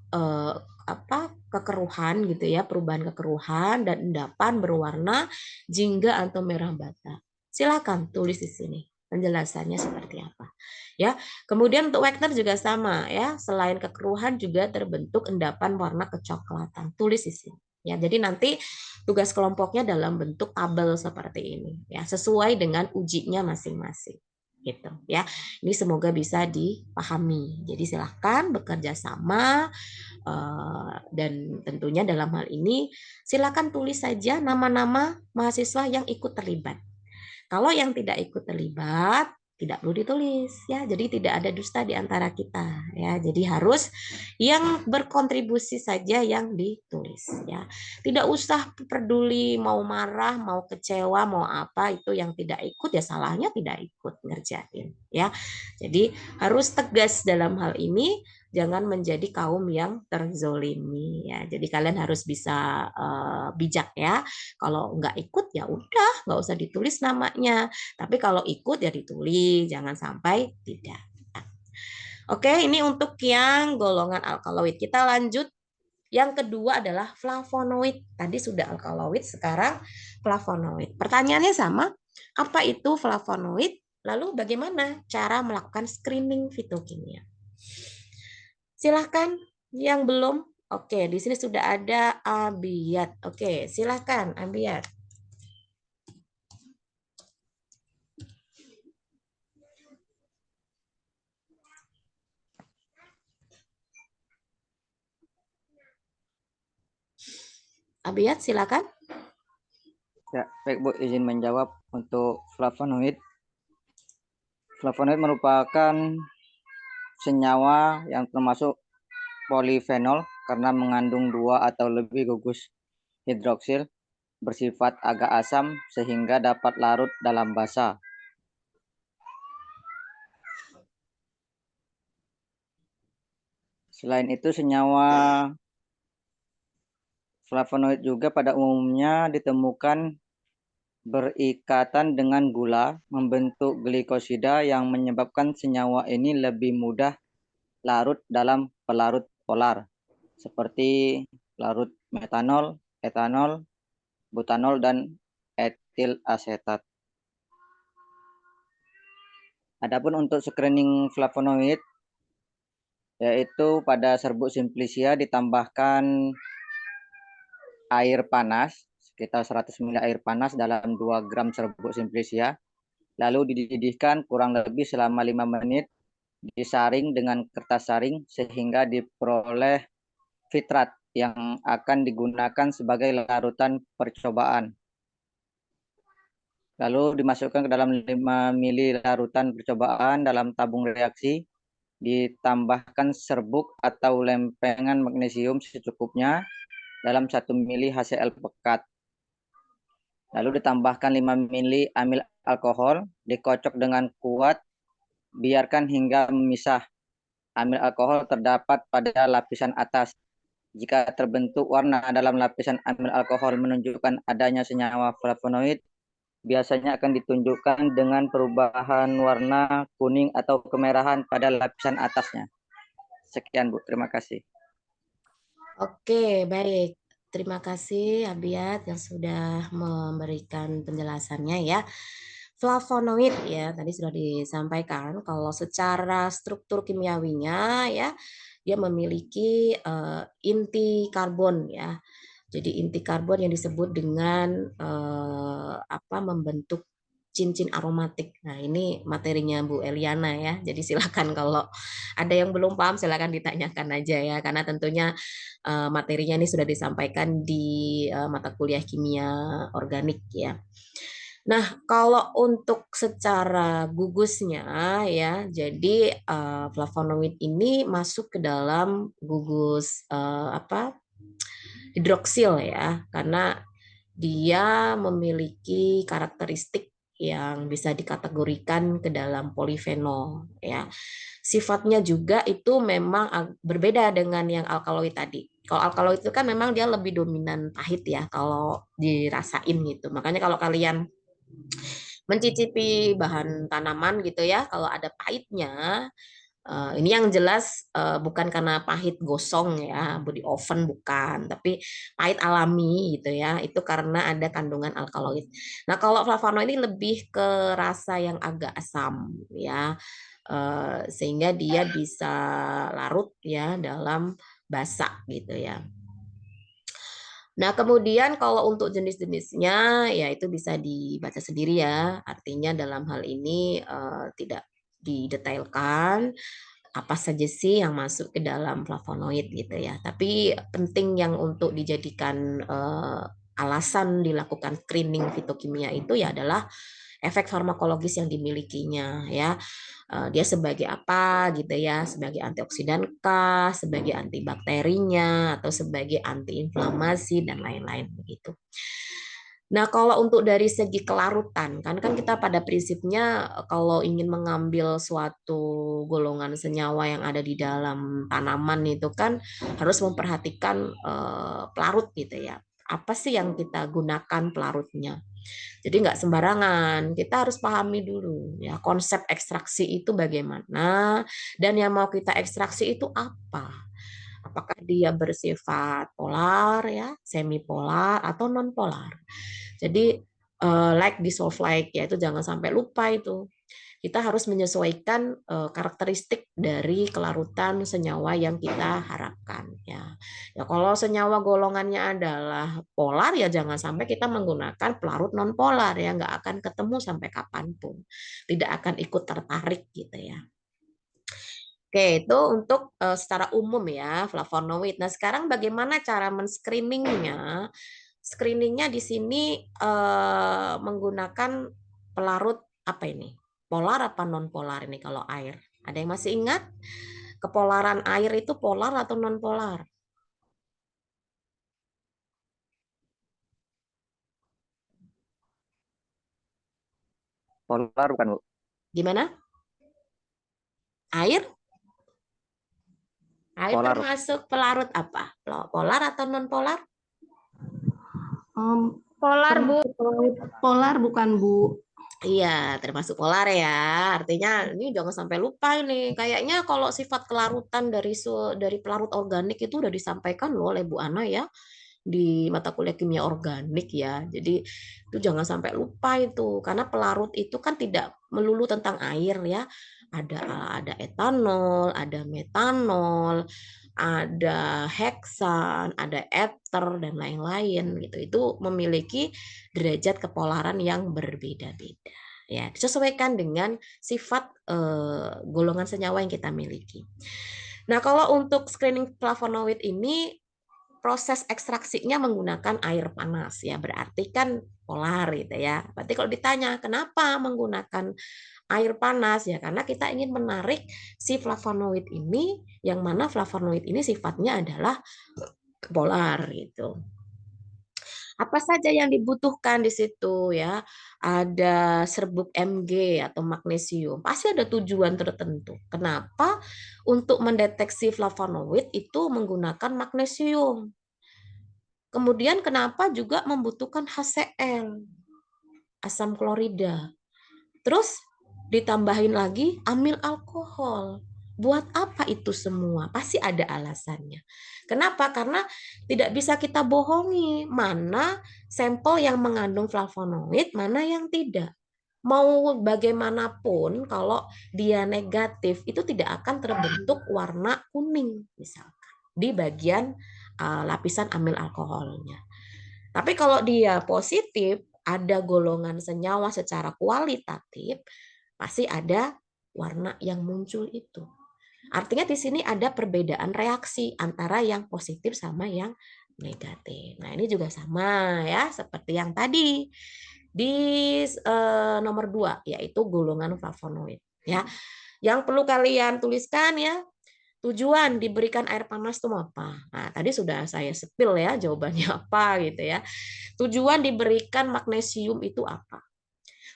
kekeruhan gitu, ya, perubahan kekeruhan dan endapan berwarna jingga atau merah bata. Silakan tulis di sini penjelasannya seperti apa, ya. Kemudian untuk Wagner juga sama, ya. Selain kekeruhan juga terbentuk endapan warna kecoklatan. Tulis di sini. Ya, jadi nanti tugas kelompoknya dalam bentuk tabel seperti ini, ya, sesuai dengan ujinya masing-masing, gitu, ya. Ini semoga bisa dipahami. Jadi silahkan bekerja sama, dan tentunya dalam hal ini silakan tulis saja nama-nama mahasiswa yang ikut terlibat. Kalau yang tidak ikut terlibat, tidak perlu ditulis, ya. Jadi tidak ada dusta di antara kita, ya. Jadi harus yang berkontribusi saja yang ditulis, ya. Tidak usah peduli mau marah, mau kecewa, mau apa, itu yang tidak ikut ya salahnya tidak ikut ngerjain, ya. Jadi harus tegas dalam hal ini, jangan menjadi kaum yang terzolimi ya. Jadi kalian harus bisa bijak ya. Kalau nggak ikut ya udah, nggak usah ditulis namanya. Tapi kalau ikut ya ditulis, jangan sampai tidak. Oke, ini untuk yang golongan alkaloid. Kita lanjut. Yang kedua adalah flavonoid. Tadi sudah alkaloid, sekarang flavonoid. Pertanyaannya sama, apa itu flavonoid? Lalu bagaimana cara melakukan screening fitokimia? Silahkan yang belum. Oke, di sini sudah ada Abiyat. Oke, silahkan Abiyat. Abiyat, silakan. Ya, baik Bu, izin menjawab untuk flavonoid. Flavonoid merupakan senyawa yang termasuk polifenol karena mengandung 2 atau lebih gugus hidroksil bersifat agak asam sehingga dapat larut dalam basa. Selain itu, senyawa flavonoid juga pada umumnya ditemukan berikatan dengan gula, membentuk glikosida yang menyebabkan senyawa ini lebih mudah larut dalam pelarut polar, seperti larut metanol, etanol, butanol, dan etil asetat. Adapun untuk screening flavonoid, yaitu pada serbuk simplicia ditambahkan air panas, sekitar 100 ml air panas dalam 2 gram serbuk simplicia, lalu dididihkan kurang lebih selama 5 menit, disaring dengan kertas saring sehingga diperoleh fitrat yang akan digunakan sebagai larutan percobaan. Lalu dimasukkan ke dalam 5 ml larutan percobaan dalam tabung reaksi, ditambahkan serbuk atau lempengan magnesium secukupnya dalam 1 ml HCl pekat. Lalu ditambahkan 5 ml amil alkohol, dikocok dengan kuat, biarkan hingga memisah. Amil alkohol terdapat pada lapisan atas. Jika terbentuk warna dalam lapisan amil alkohol menunjukkan adanya senyawa flavonoid, biasanya akan ditunjukkan dengan perubahan warna kuning atau kemerahan pada lapisan atasnya. Sekian Bu, terima kasih. Oke, baik. Terima kasih Abiyat yang sudah memberikan penjelasannya ya. Flavonoid ya, tadi sudah disampaikan kalau secara struktur kimiawinya ya, dia memiliki inti karbon ya. Jadi inti karbon yang disebut dengan membentuk cincin aromatik. Nah, ini materinya Bu Eliana ya. Jadi silakan kalau ada yang belum paham silakan ditanyakan aja ya karena tentunya materinya ini sudah disampaikan di mata kuliah kimia organik ya. Nah, kalau untuk secara gugusnya ya, jadi flavonoid ini masuk ke dalam gugus hidroksil ya, karena dia memiliki karakteristik yang bisa dikategorikan ke dalam polifenol ya. Sifatnya juga itu memang berbeda dengan yang alkaloid tadi. Kalau alkaloid itu kan memang dia lebih dominan pahit ya kalau dirasain gitu. Makanya kalau kalian mencicipi bahan tanaman gitu ya, kalau ada pahitnya, ini yang jelas bukan karena pahit gosong ya, di oven bukan, tapi pahit alami gitu ya. Itu karena ada kandungan alkaloid. Nah, kalau flavonoid ini lebih ke rasa yang agak asam ya. Sehingga dia bisa larut ya dalam basa gitu ya. Nah, kemudian kalau untuk jenis-jenisnya ya itu bisa dibaca sendiri ya. Artinya dalam hal ini tidak didetailkan apa saja sih yang masuk ke dalam flavonoid gitu ya. Tapi penting yang untuk dijadikan alasan dilakukan screening fitokimia itu ya adalah efek farmakologis yang dimilikinya ya. Dia sebagai apa gitu ya, sebagai antioksidan kah, sebagai antibakterinya atau sebagai antiinflamasi dan lain-lain begitu. Nah, kalau untuk dari segi kelarutan, kan kita pada prinsipnya kalau ingin mengambil suatu golongan senyawa yang ada di dalam tanaman itu kan harus memperhatikan pelarut gitu ya. Apa sih yang kita gunakan pelarutnya? Jadi nggak sembarangan, kita harus pahami dulu ya konsep ekstraksi itu bagaimana dan yang mau kita ekstraksi itu apa. Apakah dia bersifat polar ya, semipolar atau non polar. Jadi like dissolve like ya itu jangan sampai lupa itu. Kita harus menyesuaikan karakteristik dari kelarutan senyawa yang kita harapkan ya. Ya kalau senyawa golongannya adalah polar ya jangan sampai kita menggunakan pelarut non polar ya nggak akan ketemu sampai kapanpun. Tidak akan ikut tertarik gitu ya. Oke, itu untuk secara umum ya flavonoid. Nah, sekarang bagaimana cara men-screeningnya? Screeningnya di sini menggunakan pelarut apa ini? Polar apa non polar ini kalau air? Ada yang masih ingat? Kepolaran air itu polar atau non polar? Polar bukan, Bu? Gimana? Air? Air Polar. termasuk pelarut apa? Polar atau non polar? Polar, Bu. Polar bukan, Bu? Iya, termasuk polar ya. Artinya ini jangan sampai lupa ini. Kayaknya kalau sifat kelarutan dari pelarut organik itu udah disampaikan loh oleh Bu Ana ya di mata kuliah kimia organik ya. Jadi itu jangan sampai lupa itu karena pelarut itu kan tidak melulu tentang air ya. Ada etanol, ada metanol, ada heksan, ada ether dan lain-lain gitu. Itu memiliki derajat kepolaran yang berbeda-beda. Ya, disesuaikan dengan sifat golongan senyawa yang kita miliki. Nah, kalau untuk screening flavonoid ini proses ekstraksinya menggunakan air panas ya, berarti kan polar gitu ya. Berarti kalau ditanya kenapa menggunakan air panas ya karena kita ingin menarik si flavonoid ini yang mana flavonoid ini sifatnya adalah polar gitu. Apa saja yang dibutuhkan di situ ya? Ada serbuk Mg atau magnesium. Pasti ada tujuan tertentu. Kenapa? Untuk mendeteksi flavonoid itu menggunakan magnesium. Kemudian kenapa juga membutuhkan HCl, asam klorida. Terus ditambahin lagi amil alkohol. Buat apa itu semua? Pasti ada alasannya. Kenapa? Karena tidak bisa kita bohongi mana sampel yang mengandung flavonoid, mana yang tidak. Mau bagaimanapun kalau dia negatif itu tidak akan terbentuk warna kuning misalkan di bagian lapisan amil alkoholnya. Tapi kalau dia positif, ada golongan senyawa secara kualitatif, pasti ada warna yang muncul itu. Artinya di sini ada perbedaan reaksi antara yang positif sama yang negatif. Nah, ini juga sama ya, seperti yang tadi di nomor 2 yaitu golongan flavonoid ya. Yang perlu kalian tuliskan ya, tujuan diberikan air panas itu apa? Nah, tadi sudah saya spill ya jawabannya apa gitu ya. Tujuan diberikan magnesium itu apa?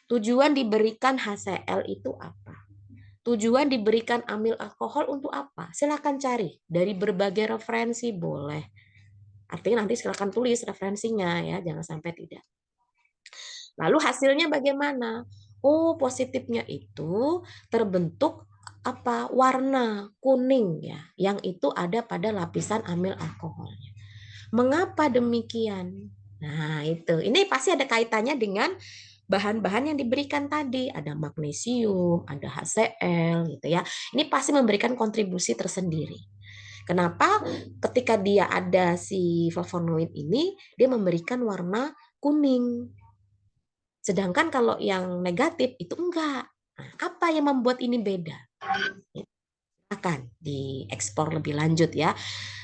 Tujuan diberikan HCl itu apa? Tujuan diberikan amil alkohol untuk apa? Silakan cari dari berbagai referensi boleh. Artinya nanti silakan tulis referensinya ya, jangan sampai tidak. Lalu hasilnya bagaimana? Oh, positifnya itu terbentuk apa? Warna kuning ya, yang itu ada pada lapisan amil alkoholnya. Mengapa demikian? Nah, itu. Ini pasti ada kaitannya dengan bahan-bahan yang diberikan tadi. Ada magnesium, ada HCl gitu ya. Ini pasti memberikan kontribusi tersendiri. Kenapa? Ketika dia ada si flavonoid ini, dia memberikan warna kuning. Sedangkan kalau yang negatif itu enggak. Nah, apa yang membuat ini beda? Akan dieksplor lebih lanjut ya.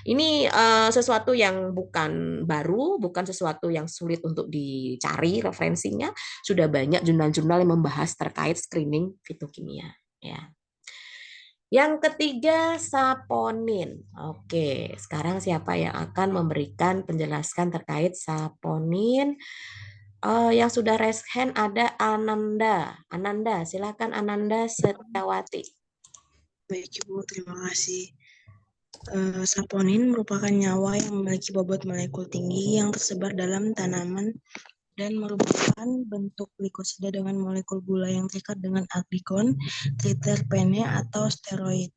Ini sesuatu yang bukan baru, bukan sesuatu yang sulit untuk dicari referensinya. Sudah banyak jurnal-jurnal yang membahas terkait screening fitokimia. Ya. Yang ketiga, saponin. Oke, sekarang siapa yang akan memberikan penjelasan terkait saponin? Yang sudah raise hand ada Ananda. Ananda, silakan Ananda Setiawati. Baik Ibu, terima kasih. Saponin merupakan nyawa yang memiliki bobot molekul tinggi yang tersebar dalam tanaman dan merupakan bentuk glikosida dengan molekul gula yang terikat dengan aldikon, triterpene, atau steroid.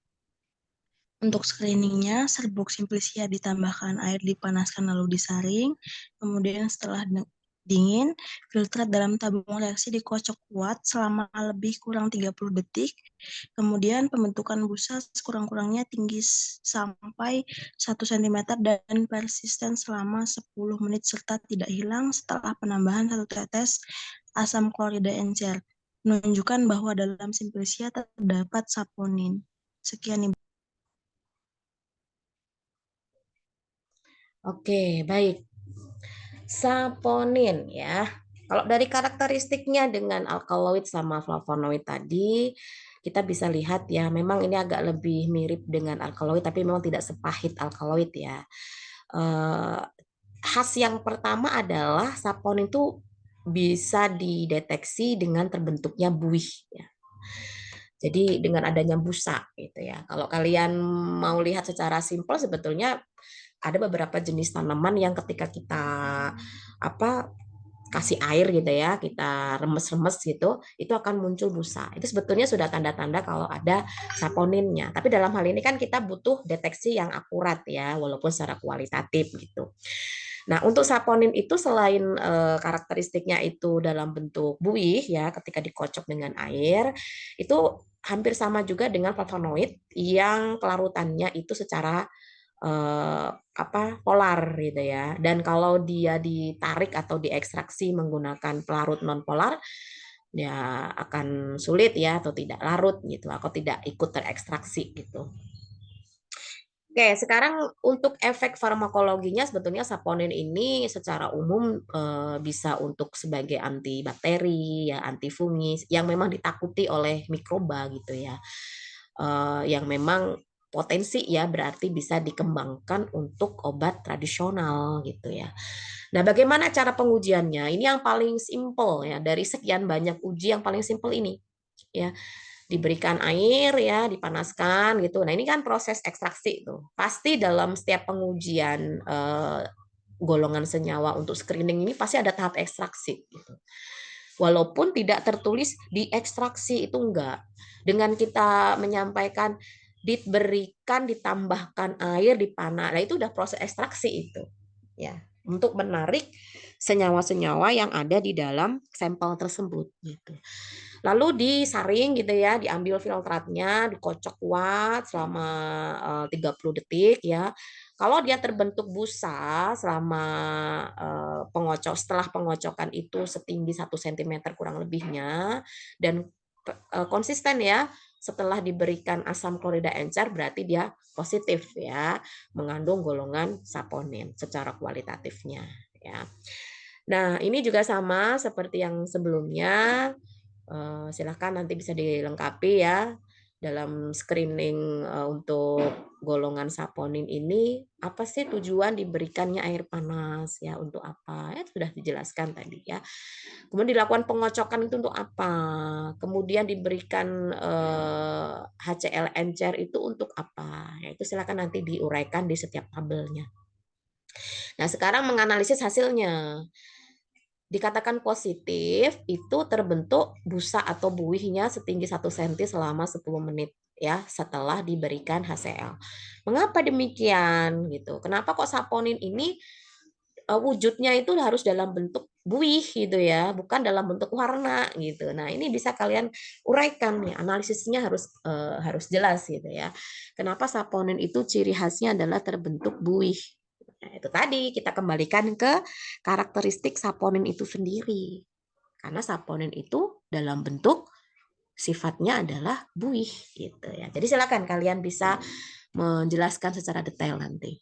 Untuk screeningnya, serbuk simplisia ditambahkan air, dipanaskan lalu disaring, kemudian setelah dingin, filtrat dalam tabung reaksi dikocok kuat selama lebih kurang 30 detik, kemudian pembentukan busa sekurang-kurangnya tinggi sampai 1 cm dan persisten selama 10 menit serta tidak hilang setelah penambahan 1 tetes asam klorida encer, menunjukkan bahwa dalam simplisia terdapat saponin. Sekian Ibu. Oke, baik. Saponin ya. Kalau dari karakteristiknya dengan alkaloid sama flavonoid tadi, kita bisa lihat ya, memang ini agak lebih mirip dengan alkaloid, tapi memang tidak sepahit alkaloid ya. Khas yang pertama adalah saponin itu bisa dideteksi dengan terbentuknya buih ya. Jadi dengan adanya busa gitu ya. Kalau kalian mau lihat secara simpel sebetulnya ada beberapa jenis tanaman yang ketika kita kasih air gitu ya, kita remes-remes gitu, itu akan muncul busa. Itu sebetulnya sudah tanda-tanda kalau ada saponinnya. Tapi dalam hal ini kan kita butuh deteksi yang akurat ya, walaupun secara kualitatif gitu. Nah, untuk saponin itu selain karakteristiknya itu dalam bentuk buih ya, ketika dikocok dengan air, itu hampir sama juga dengan flavonoid yang pelarutannya itu secara polar gitu ya. Dan kalau dia ditarik atau diekstraksi menggunakan pelarut non polar, ya akan sulit ya atau tidak larut gitu, atau tidak ikut terekstraksi gitu. Oke, sekarang untuk efek farmakologinya sebetulnya saponin ini secara umum bisa untuk sebagai antibakteri, ya antifungis yang memang ditakuti oleh mikroba gitu ya, yang memang potensi ya berarti bisa dikembangkan untuk obat tradisional gitu ya. Nah, bagaimana cara pengujiannya? Ini yang paling simple ya dari sekian banyak uji yang paling simple ini ya, diberikan air ya, dipanaskan gitu. Nah, ini kan proses ekstraksi tuh. Pasti dalam setiap pengujian golongan senyawa untuk screening ini pasti ada tahap ekstraksi gitu. Walaupun tidak tertulis di ekstraksi itu enggak. Dengan kita menyampaikan diberikan ditambahkan air dipanas. Nah, itu udah proses ekstraksi itu. Ya, untuk menarik senyawa-senyawa yang ada di dalam sampel tersebut gitu. Lalu disaring gitu ya, diambil filtratnya, dikocok kuat selama 30 detik ya. Kalau dia terbentuk busa selama setelah pengocokan itu setinggi 1 cm kurang lebihnya dan konsisten ya, setelah diberikan asam klorida encer berarti dia positif ya, mengandung golongan saponin secara kualitatifnya ya. Nah, ini juga sama seperti yang sebelumnya. Silahkan nanti bisa dilengkapi ya dalam screening untuk golongan saponin ini, apa sih tujuan diberikannya air panas ya, untuk apa? Ya sudah dijelaskan tadi ya. Kemudian dilakukan pengocokan itu untuk apa? Kemudian diberikan HCl encer itu untuk apa? Ya, itu silakan nanti diuraikan di setiap tabelnya. Nah, sekarang menganalisis hasilnya. Dikatakan positif itu terbentuk busa atau buihnya setinggi 1 cm selama 10 menit ya setelah diberikan HCl. Mengapa demikian gitu? Kenapa kok saponin ini wujudnya itu harus dalam bentuk buih gitu ya, bukan dalam bentuk warna gitu. Nah, ini bisa kalian uraikan nih, analisisnya harus jelas gitu ya. Kenapa saponin itu ciri khasnya adalah terbentuk buih. Nah, itu tadi kita kembalikan ke karakteristik saponin itu sendiri. Karena saponin itu dalam bentuk sifatnya adalah buih gitu ya. Jadi silakan kalian bisa menjelaskan secara detail nanti.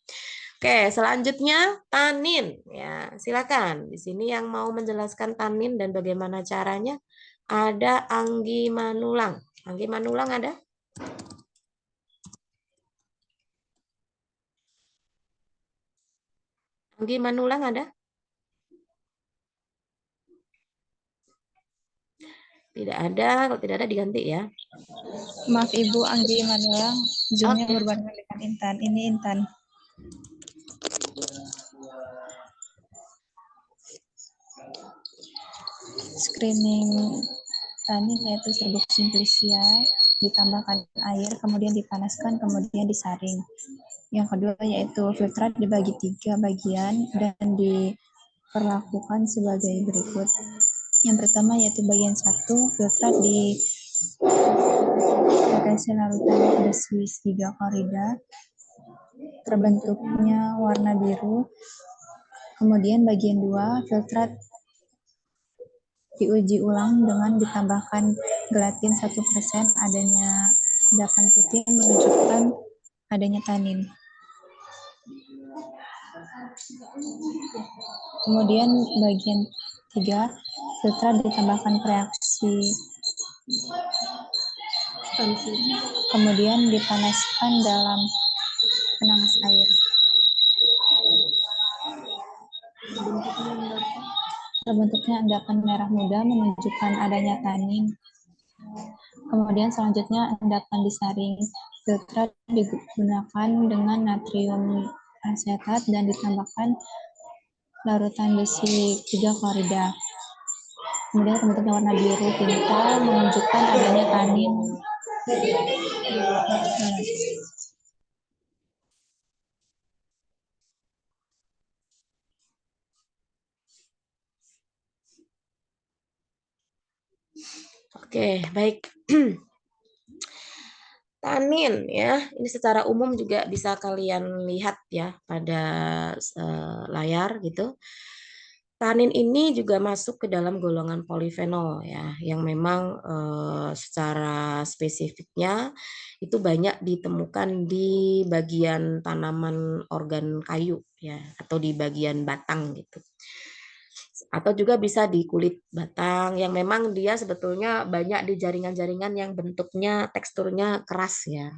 Oke, selanjutnya tanin ya. Silakan. Di sini yang mau menjelaskan tanin dan bagaimana caranya ada Anggi Manulang. Anggi Manulang ada? Anggi Manulang ada? Tidak ada, kalau tidak ada diganti ya. Maaf Ibu, Anggi Manulang, Zoom-nya Oke. berbarengan dengan Intan. Ini Intan. Screening tanin yaitu serbuk simplicia, ditambahkan air, kemudian dipanaskan, kemudian disaring. Yang kedua yaitu filtrat dibagi 3 bagian dan diperlakukan sebagai berikut. Yang pertama yaitu bagian 1, filtrat di tetesin larutan besi 3 korida, terbentuknya warna biru. Kemudian bagian 2, filtrat diuji ulang dengan ditambahkan gelatin 1%, adanya endapan putih menunjukkan adanya tanin. Kemudian bagian 3, filtrat ditambahkan reaksi, kemudian dipanaskan dalam penanas air. Terbentuknya endapan merah muda menunjukkan adanya tanin. Kemudian selanjutnya endapan disaring. Filtrat digunakan dengan natrium asetat dan ditambahkan larutan besi 3 korida. Kemudian terbentuknya warna biru pintar menunjukkan adanya tanin. Oke, baik. Tanin ya, ini secara umum juga bisa kalian lihat ya pada layar gitu. Tanin ini juga masuk ke dalam golongan polifenol ya, yang memang secara spesifiknya itu banyak ditemukan di bagian tanaman organ kayu ya, atau di bagian batang gitu. Atau juga bisa di kulit batang yang memang dia sebetulnya banyak di jaringan-jaringan yang bentuknya teksturnya keras ya.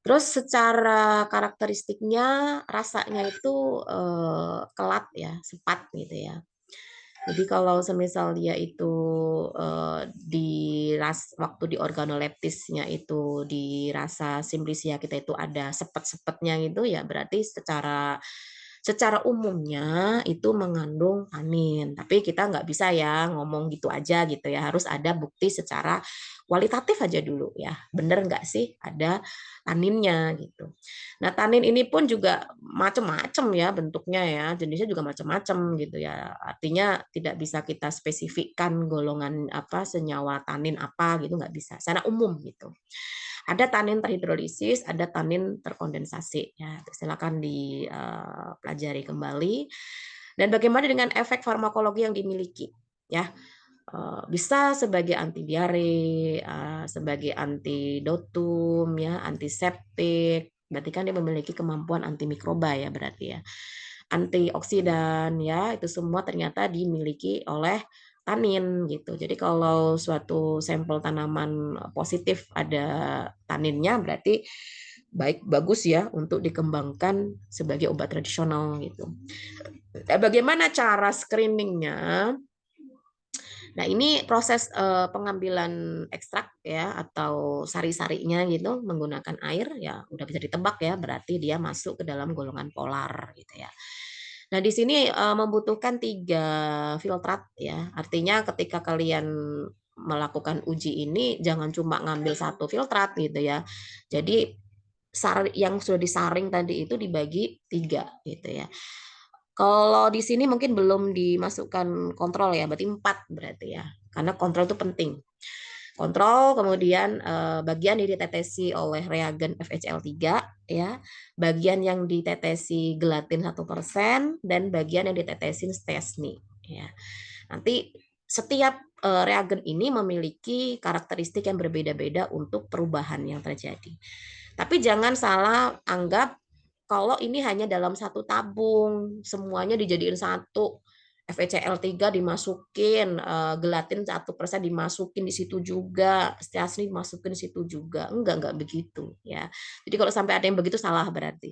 Terus secara karakteristiknya rasanya itu kelat ya, sepat gitu ya. Jadi kalau semisal dia itu waktu di organoleptisnya itu dirasa simplicia kita itu ada sepet-sepetnya gitu ya, berarti secara umumnya itu mengandung tanin. Tapi kita nggak bisa ya ngomong gitu aja gitu ya, harus ada bukti secara kualitatif aja dulu ya. Bener nggak sih ada taninnya gitu. Nah, tanin ini pun juga macam-macam ya bentuknya ya, jenisnya juga macam-macam gitu ya. Artinya tidak bisa kita spesifikkan golongan apa senyawa tanin apa gitu, nggak bisa. Secara umum gitu. Ada tanin terhidrolisis, ada tanin terkondensasi. Ya, silakan dipelajari kembali. Dan bagaimana dengan efek farmakologi yang dimiliki? Ya, bisa sebagai anti diare, sebagai antidotum, ya, antiseptik. Berarti kan dia memiliki kemampuan antimikroba ya berarti ya. Antioksidan ya, itu semua ternyata dimiliki oleh tanin gitu. Jadi kalau suatu sampel tanaman positif ada taninnya berarti bagus ya untuk dikembangkan sebagai obat tradisional gitu. Bagaimana cara screeningnya? Nah, ini proses pengambilan ekstrak ya atau sari-sarinya gitu menggunakan air ya udah bisa ditebak ya berarti dia masuk ke dalam golongan polar gitu ya. Nah, di sini membutuhkan 3 filtrat ya. Artinya ketika kalian melakukan uji ini jangan cuma ngambil 1 filtrat gitu ya. Jadi yang sudah disaring tadi itu dibagi 3 gitu ya. Kalau di sini mungkin belum dimasukkan kontrol ya, berarti 4 berarti ya. Karena kontrol itu penting. Kontrol, kemudian bagian yang ditetesi oleh reagen FHCl3 ya, bagian yang ditetesi gelatin 1% dan bagian yang ditetesin stesni ya. Nanti setiap reagen ini memiliki karakteristik yang berbeda-beda untuk perubahan yang terjadi. Tapi jangan salah anggap kalau ini hanya dalam satu tabung, semuanya dijadiin satu. FeCl3 dimasukin, gelatin 1% dimasukin di situ juga, stearin dimasukin di situ juga. Enggak begitu ya. Jadi kalau sampai ada yang begitu salah berarti.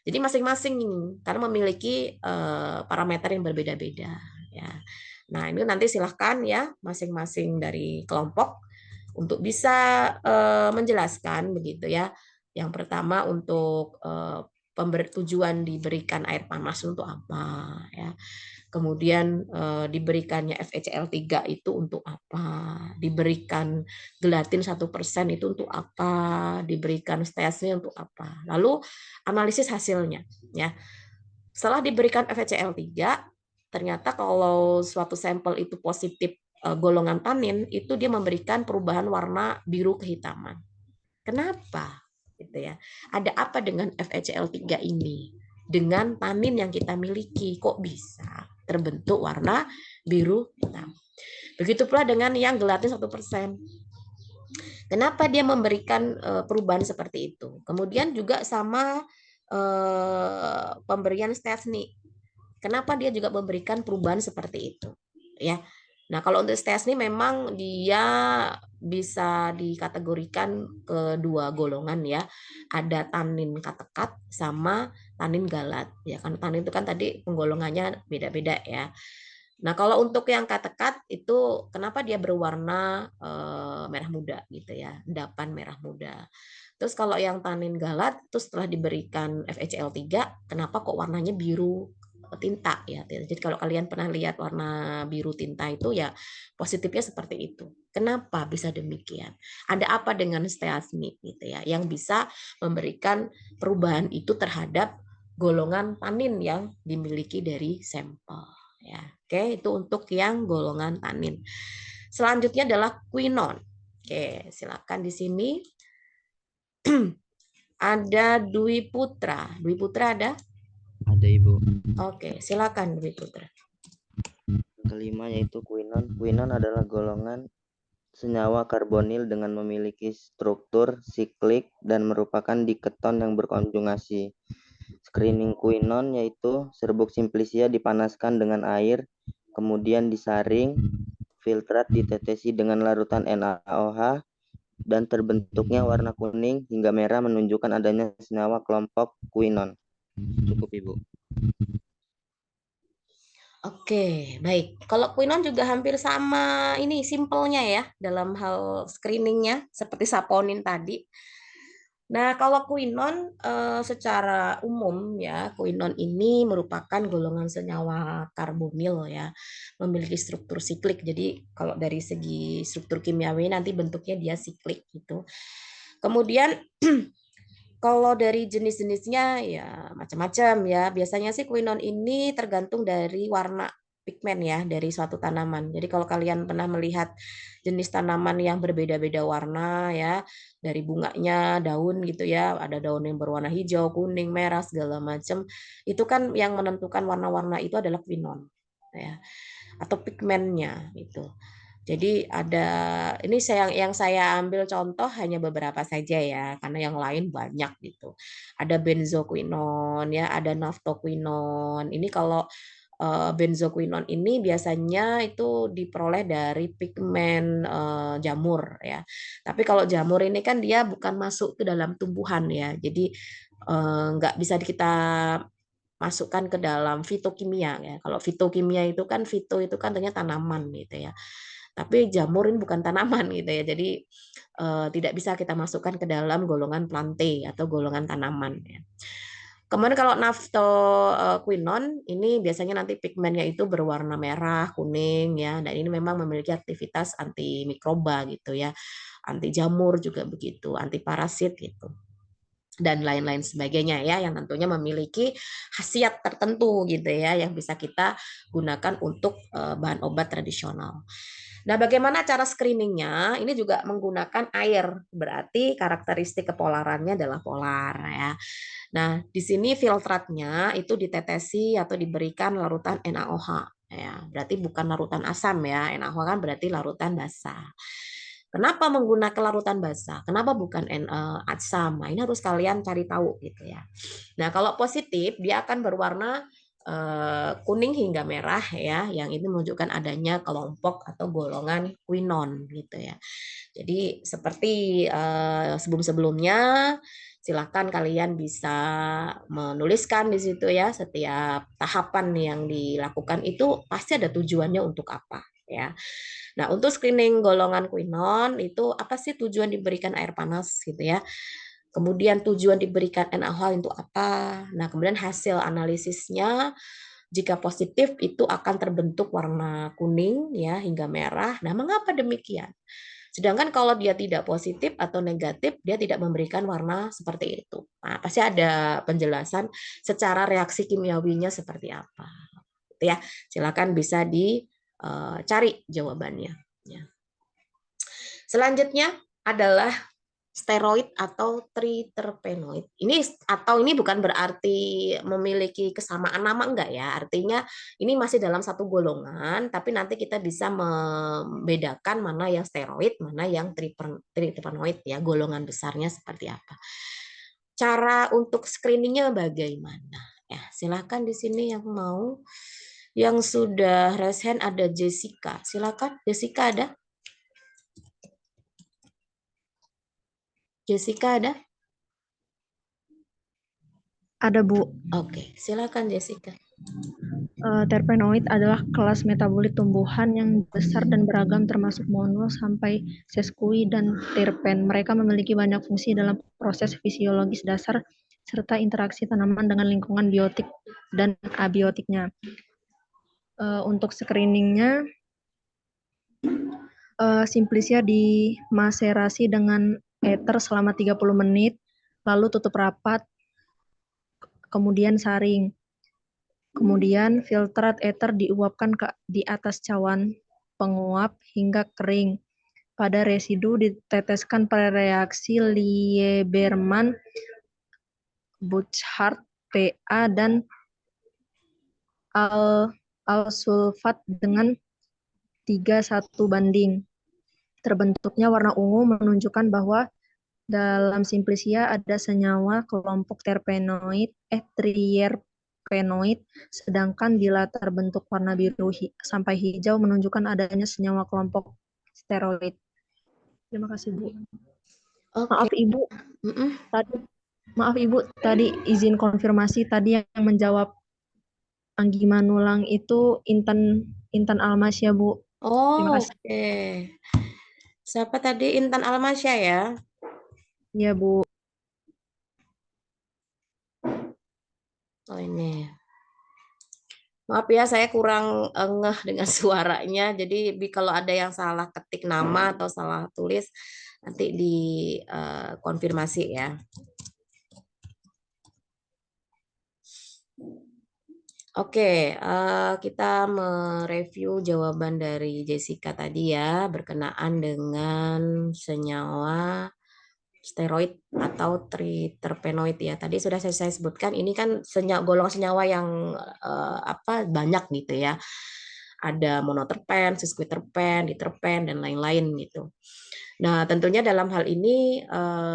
Jadi masing-masing karena memiliki parameter yang berbeda-beda ya. Nah, ini nanti silahkan ya masing-masing dari kelompok untuk bisa menjelaskan begitu ya. Yang pertama untuk tujuan diberikan air panas untuk apa ya. Kemudian diberikannya FeCl3 itu untuk apa? Diberikan gelatin 1% itu untuk apa? Diberikan steasnya untuk apa? Lalu analisis hasilnya ya. Setelah diberikan FeCl3, ternyata kalau suatu sampel itu positif golongan tanin, itu dia memberikan perubahan warna biru kehitaman. Kenapa? Gitu ya. Ada apa dengan FeCl3 ini? Dengan tanin yang kita miliki, kok bisa terbentuk warna biru hitam? Begitu pula dengan yang gelatin 1%. Kenapa dia memberikan perubahan seperti itu? Kemudian juga sama pemberian Stefani. Kenapa dia juga memberikan perubahan seperti itu? Ya. Nah, kalau untuk Stefani memang dia bisa dikategorikan ke dua golongan ya. Ada tanin katekat sama tanin galat. Ya kan tanin itu kan tadi penggolongannya beda-beda ya. Nah, kalau untuk yang katekat itu kenapa dia berwarna merah muda gitu ya, endapan merah muda. Terus kalau yang tanin galat itu setelah diberikan FeCl3, kenapa kok warnanya biru tinta ya. Jadi kalau kalian pernah lihat warna biru tinta itu ya positifnya seperti itu. Kenapa bisa demikian? Ada apa dengan steasmid gitu ya yang bisa memberikan perubahan itu terhadap golongan tanin yang dimiliki dari sampel ya. Oke, itu untuk yang golongan tanin. Selanjutnya adalah quinon. Oke, silakan di sini. Ada Dwi Putra. Dwi Putra ada? Ada, Ibu. Oke, silakan Dwi Putra. Kelima yaitu quinon. Quinon adalah golongan senyawa karbonil dengan memiliki struktur siklik dan merupakan diketon yang berkonjugasi. Screening quinon yaitu serbuk simplisia dipanaskan dengan air, kemudian disaring, filtrat ditetesi dengan larutan NaOH, dan terbentuknya warna kuning hingga merah menunjukkan adanya senyawa kelompok quinon. Cukup, Ibu. Oke, baik. Kalau quinon juga hampir sama ini simpelnya ya dalam hal screeningnya seperti saponin tadi. Nah, kalau quinon secara umum ya, quinon ini merupakan golongan senyawa karbonil ya, memiliki struktur siklik. Jadi kalau dari segi struktur kimiawi nanti bentuknya dia siklik gitu. Kemudian kalau dari jenis-jenisnya ya macam-macam ya. Biasanya sih quinon ini tergantung dari warna pigmen ya dari suatu tanaman. Jadi kalau kalian pernah melihat jenis tanaman yang berbeda-beda warna ya, dari bunganya, daun gitu ya, ada daun yang berwarna hijau, kuning, merah segala macam. Itu kan yang menentukan warna-warna itu adalah quinon ya atau pigmennya itu. Jadi ada ini yang saya ambil contoh hanya beberapa saja ya, karena yang lain banyak gitu. Ada benzoquinon ya, ada naftoquinon. Ini kalau benzoquinon ini biasanya itu diperoleh dari pigmen jamur ya. Tapi kalau jamur ini kan dia bukan masuk ke dalam tumbuhan ya. Jadi nggak bisa kita masukkan ke dalam fitokimia ya. Kalau fitokimia itu kan fito itu kan ternyata tanaman gitu ya. Tapi jamur ini bukan tanaman gitu ya. Jadi tidak bisa kita masukkan ke dalam golongan plante atau golongan tanaman ya. Kemudian kalau naftoquinon ini biasanya nanti pigmennya itu berwarna merah, kuning ya. Dan ini memang memiliki aktivitas anti mikroba gitu ya. Anti jamur juga begitu, anti parasit gitu. Dan lain-lain sebagainya ya yang tentunya memiliki khasiat tertentu gitu ya yang bisa kita gunakan untuk bahan obat tradisional. Nah, bagaimana cara screeningnya? Ini juga menggunakan air, berarti karakteristik kepolarannya adalah polar ya. Nah, di sini filtratnya itu ditetesi atau diberikan larutan NaOH ya. Berarti bukan larutan asam ya. NaOH kan berarti larutan basah. Kenapa menggunakan larutan basah? Kenapa bukan asam? Nah, ini harus kalian cari tahu gitu ya. Nah, kalau positif dia akan berwarna kuning hingga merah ya, yang ini menunjukkan adanya kelompok atau golongan quinon gitu ya. Jadi seperti sebelum-sebelumnya, silakan kalian bisa menuliskan di situ ya, setiap tahapan yang dilakukan itu pasti ada tujuannya untuk apa ya. Nah, untuk screening golongan quinon itu apa sih tujuan diberikan air panas gitu ya. Kemudian tujuan diberikan NaOH untuk apa? Nah, kemudian hasil analisisnya jika positif itu akan terbentuk warna kuning ya hingga merah. Nah, mengapa demikian? Sedangkan kalau dia tidak positif atau negatif, dia tidak memberikan warna seperti itu. Nah, pasti ada penjelasan secara reaksi kimiawinya seperti apa. Gitu ya. Silakan bisa dicari jawabannya. Ya. Selanjutnya adalah steroid atau triterpenoid. Ini bukan berarti memiliki kesamaan nama enggak ya. Artinya ini masih dalam satu golongan, tapi nanti kita bisa membedakan mana yang steroid, mana yang triterpenoid ya, golongan besarnya seperti apa. Cara untuk screeningnya bagaimana? Ya, silakan di sini yang mau. Yang sudah raise hand ada Jessica. Silakan, Jessica ada? Jessica ada? Ada, Bu. Oke, silakan Jessica. Terpenoid adalah kelas metabolit tumbuhan yang besar dan beragam termasuk mono sampai seskui dan terpen. Mereka memiliki banyak fungsi dalam proses fisiologis dasar serta interaksi tanaman dengan lingkungan biotik dan abiotiknya. Untuk screeningnya, Simplicia dimaserasi dengan ether selama 30 menit, lalu tutup rapat, kemudian saring. Kemudian filtrat ether diuapkan di atas cawan penguap hingga kering. Pada residu diteteskan pada reaksi Lieberman, Burckhardt, PA, dan al-sulfat dengan 3:1 banding. Terbentuknya warna ungu menunjukkan bahwa dalam Simplicia ada senyawa kelompok terpenoid, trierpenoid, sedangkan bila terbentuk warna biru sampai hijau menunjukkan adanya senyawa kelompok steroid. Terima kasih, Bu. Okay. Maaf Ibu, tadi izin konfirmasi tadi yang menjawab Anggi Manulang itu Intan Almasya, Bu. Oh, oke. Siapa tadi? Intan Almasya ya? Iya, Bu. Oh, ini. Maaf ya, saya kurang ngeh dengan suaranya. Jadi kalau ada yang salah ketik nama atau salah tulis, nanti dikonfirmasi ya. Oke, kita mereview jawaban dari Jessica tadi ya, berkenaan dengan senyawa steroid atau triterpenoid ya. Tadi sudah saya sebutkan, ini kan golongan senyawa yang banyak gitu ya. Ada monoterpen, sesquiterpen, diterpen, dan lain-lain gitu. Nah, tentunya dalam hal ini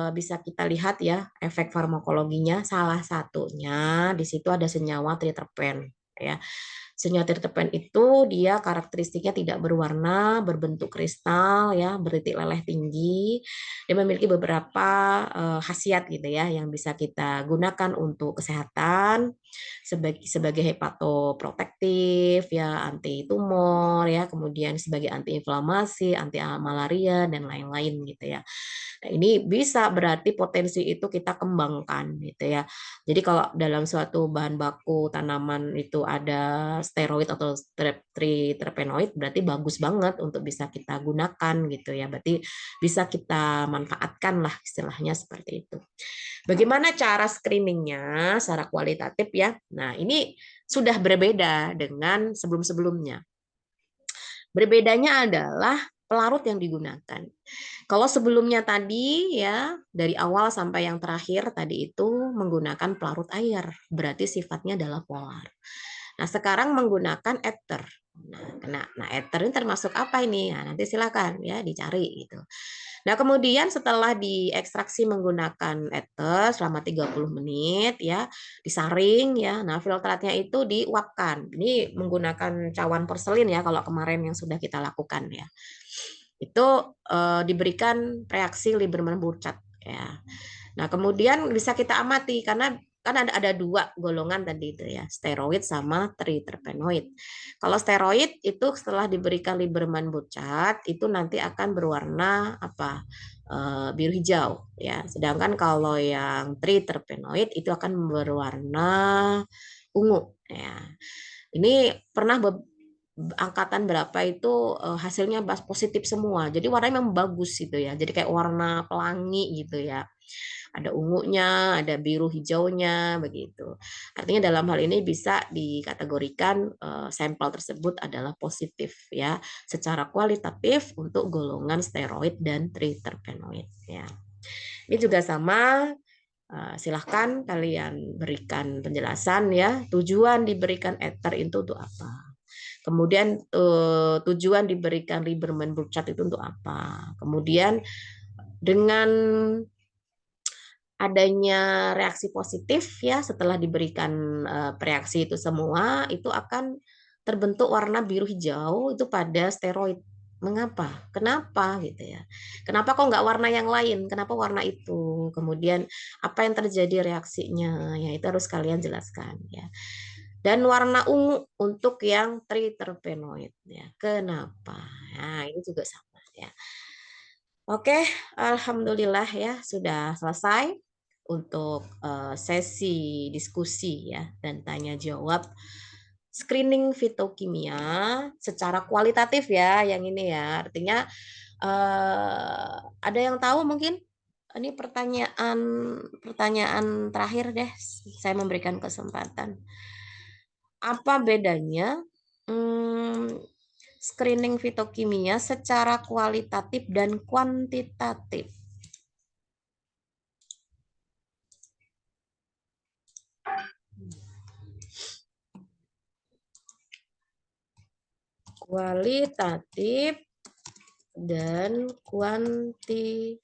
bisa kita lihat ya efek farmakologinya. Salah satunya di situ ada senyawa triterpen ya. Senyawa triterpen itu dia karakteristiknya tidak berwarna, berbentuk kristal ya, bertitik leleh tinggi. Dia memiliki beberapa khasiat gitu ya yang bisa kita gunakan untuk kesehatan sebagai hepatoprotektif ya, anti tumor ya, kemudian sebagai antiinflamasi, anti malaria dan lain-lain gitu ya. Nah, ini bisa berarti potensi itu kita kembangkan gitu ya. Jadi kalau dalam suatu bahan baku tanaman itu ada steroid atau triterpenoid, berarti bagus banget untuk bisa kita gunakan gitu ya. Berarti bisa kita manfaatkan lah istilahnya seperti itu. Bagaimana cara screeningnya secara kualitatif ya? Nah, ini sudah berbeda dengan sebelum-sebelumnya. Berbedanya adalah pelarut yang digunakan. Kalau sebelumnya tadi ya dari awal sampai yang terakhir tadi itu menggunakan pelarut air, berarti sifatnya adalah polar. Nah, sekarang menggunakan ether. Nah, ether ini termasuk apa ini? Nah, nanti silakan ya dicari gitu. Nah, kemudian setelah diekstraksi menggunakan ether selama 30 menit ya, disaring ya. Nah, filtratnya itu diuapkan. Ini menggunakan cawan porselin ya kalau kemarin yang sudah kita lakukan ya. Itu diberikan reaksi Lieberman-Burchard ya. Nah, kemudian bisa kita amati karena kan ada dua golongan tadi itu ya, steroid sama triterpenoid. Kalau steroid itu setelah diberikan Lieberman-Burchard itu nanti akan berwarna apa? Biru hijau ya. Sedangkan kalau yang triterpenoid itu akan berwarna ungu ya. Ini pernah angkatan berapa itu hasilnya positif semua. Jadi warnanya memang bagus gitu ya. Jadi kayak warna pelangi gitu ya. Ada ungunya, ada biru hijaunya begitu. Artinya dalam hal ini bisa dikategorikan sampel tersebut adalah positif ya secara kualitatif untuk golongan steroid dan triterpenoid ya. Ini juga sama. Silahkan kalian berikan penjelasan ya, tujuan diberikan ether itu untuk apa. Kemudian tujuan diberikan Lieberman-Burchard itu untuk apa. Kemudian dengan adanya reaksi positif ya setelah diberikan reaksi itu semua itu akan terbentuk warna biru hijau itu pada steroid. Mengapa? Kenapa gitu ya? Kenapa kok nggak warna yang lain? Kenapa warna itu? Kemudian apa yang terjadi reaksinya? Ya itu harus kalian jelaskan ya. Dan warna ungu untuk yang triterpenoid ya. Kenapa? Nah, ini juga sama ya. Oke, alhamdulillah ya sudah selesai untuk sesi diskusi ya dan tanya jawab screening fitokimia secara kualitatif ya yang ini ya. Artinya ada yang tahu mungkin ini pertanyaan terakhir deh saya memberikan kesempatan. Apa bedanya screening fitokimia secara kualitatif dan kuantitatif? Kualitatif dan kuantitatif.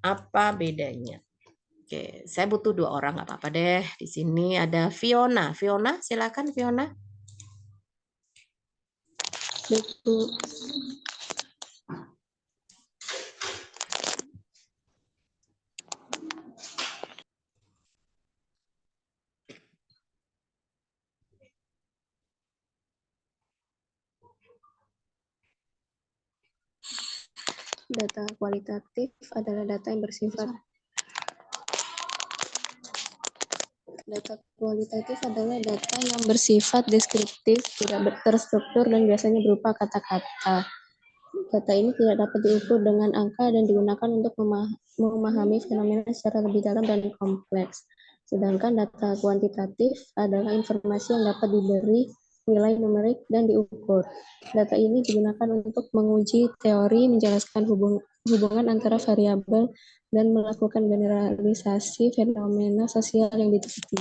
Apa bedanya? Oke, saya butuh 2 orang, nggak apa-apa deh. Di sini ada Fiona. Fiona, silakan Fiona. Betul. Data kualitatif adalah data yang bersifat deskriptif, tidak terstruktur dan biasanya berupa kata-kata. Data ini tidak dapat diukur dengan angka dan digunakan untuk memahami fenomena secara lebih dalam dan kompleks. Sedangkan data kuantitatif adalah informasi yang dapat diberi nilai numerik dan diukur. Data ini digunakan untuk menguji teori, menjelaskan hubungan antara variabel, dan melakukan generalisasi fenomena sosial yang diteliti.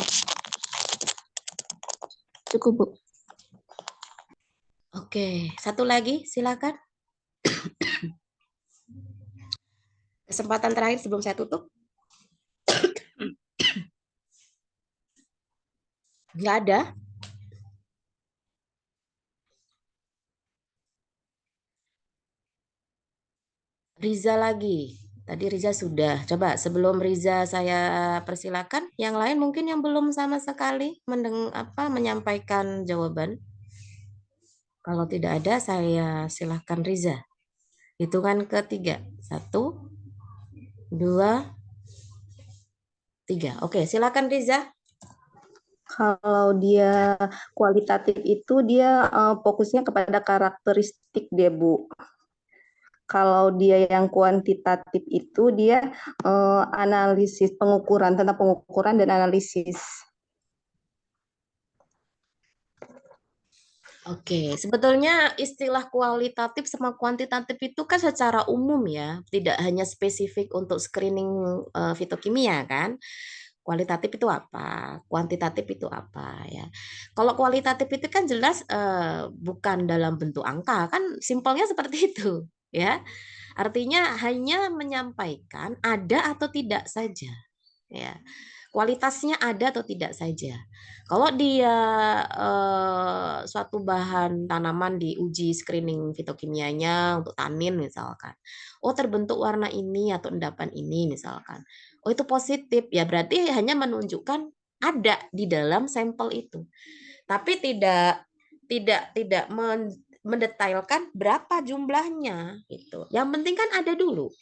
Cukup, Bu. Oke, satu lagi silakan. Kesempatan terakhir sebelum saya tutup. Nggak ada. Riza lagi. Tadi Riza sudah. Coba sebelum Riza saya persilakan, yang lain mungkin yang belum sama sekali menyampaikan jawaban. Kalau tidak ada, saya silakan Riza. Hitungan ketiga. 1, 2, 3. Oke, silakan Riza. Kalau dia kualitatif itu dia fokusnya kepada karakteristik dia, Bu. Kalau dia yang kuantitatif itu dia analisis tentang pengukuran dan analisis. Oke, sebetulnya istilah kualitatif sama kuantitatif itu kan secara umum ya, tidak hanya spesifik untuk screening fitokimia kan. Kualitatif itu apa? Kuantitatif itu apa ya? Kalau kualitatif itu kan jelas bukan dalam bentuk angka, kan simpelnya seperti itu ya. Artinya hanya menyampaikan ada atau tidak saja ya. Kualitasnya ada atau tidak saja. Kalau dia suatu bahan tanaman diuji screening fitokimianya untuk tanin misalkan, oh terbentuk warna ini atau endapan ini misalkan, oh itu positif ya, berarti hanya menunjukkan ada di dalam sampel itu, tapi tidak mendetailkan berapa jumlahnya gitu. Yang penting kan ada dulu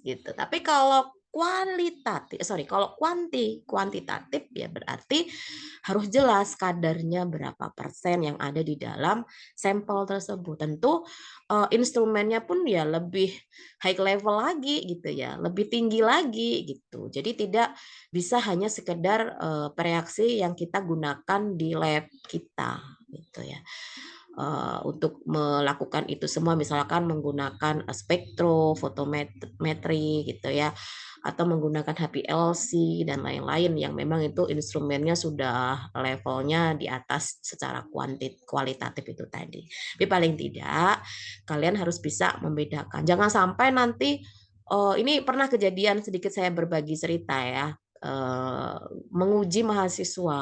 gitu. Tapi kalau kalau kuantitatif ya berarti harus jelas kadarnya berapa persen yang ada di dalam sampel tersebut. Tentu instrumennya pun ya lebih high level lagi gitu ya, lebih tinggi lagi gitu. Jadi tidak bisa hanya sekedar reaksi yang kita gunakan di lab kita gitu ya. Untuk melakukan itu semua misalkan menggunakan spektrofotometri gitu ya, atau menggunakan HPLC dan lain-lain yang memang itu instrumennya sudah levelnya di atas secara kualitatif itu tadi. Tapi paling tidak kalian harus bisa membedakan. Jangan sampai nanti ini pernah kejadian, sedikit saya berbagi cerita ya, menguji mahasiswa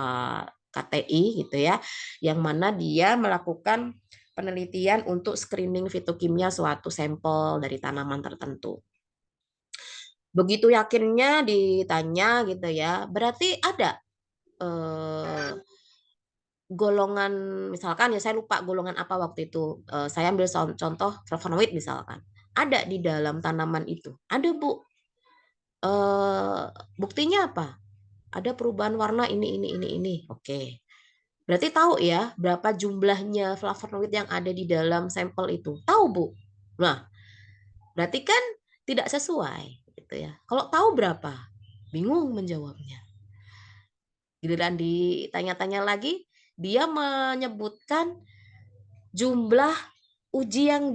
KTI gitu ya, yang mana dia melakukan penelitian untuk screening fitokimia suatu sampel dari tanaman tertentu. Begitu yakinnya ditanya gitu ya, berarti ada golongan, misalkan ya saya lupa golongan apa waktu itu, saya ambil contoh flavonoid misalkan, ada di dalam tanaman itu, ada Bu. Buktinya apa? Ada perubahan warna ini. Oke. Berarti tahu ya berapa jumlahnya flavonoid yang ada di dalam sampel itu. Tahu, Bu? Nah, berarti kan tidak sesuai gitu ya. Kalau tahu berapa? Bingung menjawabnya. Giliran ditanya-tanya lagi, dia menyebutkan jumlah uji yang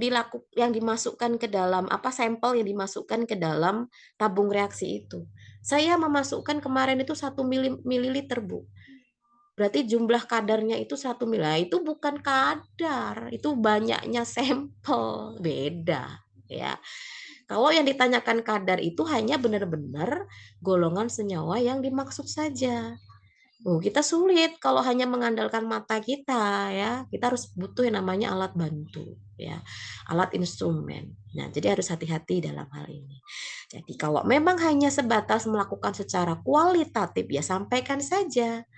dimasukkan ke dalam sampel yang dimasukkan ke dalam tabung reaksi itu. Saya memasukkan kemarin itu 1 mililiter, Bu. Berarti jumlah kadarnya itu 1 ml. Itu bukan kadar, itu banyaknya sampel, beda ya. Kalau yang ditanyakan kadar itu hanya benar-benar golongan senyawa yang dimaksud saja. Kita sulit kalau hanya mengandalkan mata kita ya. Kita harus butuh yang namanya alat bantu ya, alat instrumen. Nah, jadi harus hati-hati dalam hal ini. Jadi kalau memang hanya sebatas melakukan secara kualitatif ya sampaikan saja.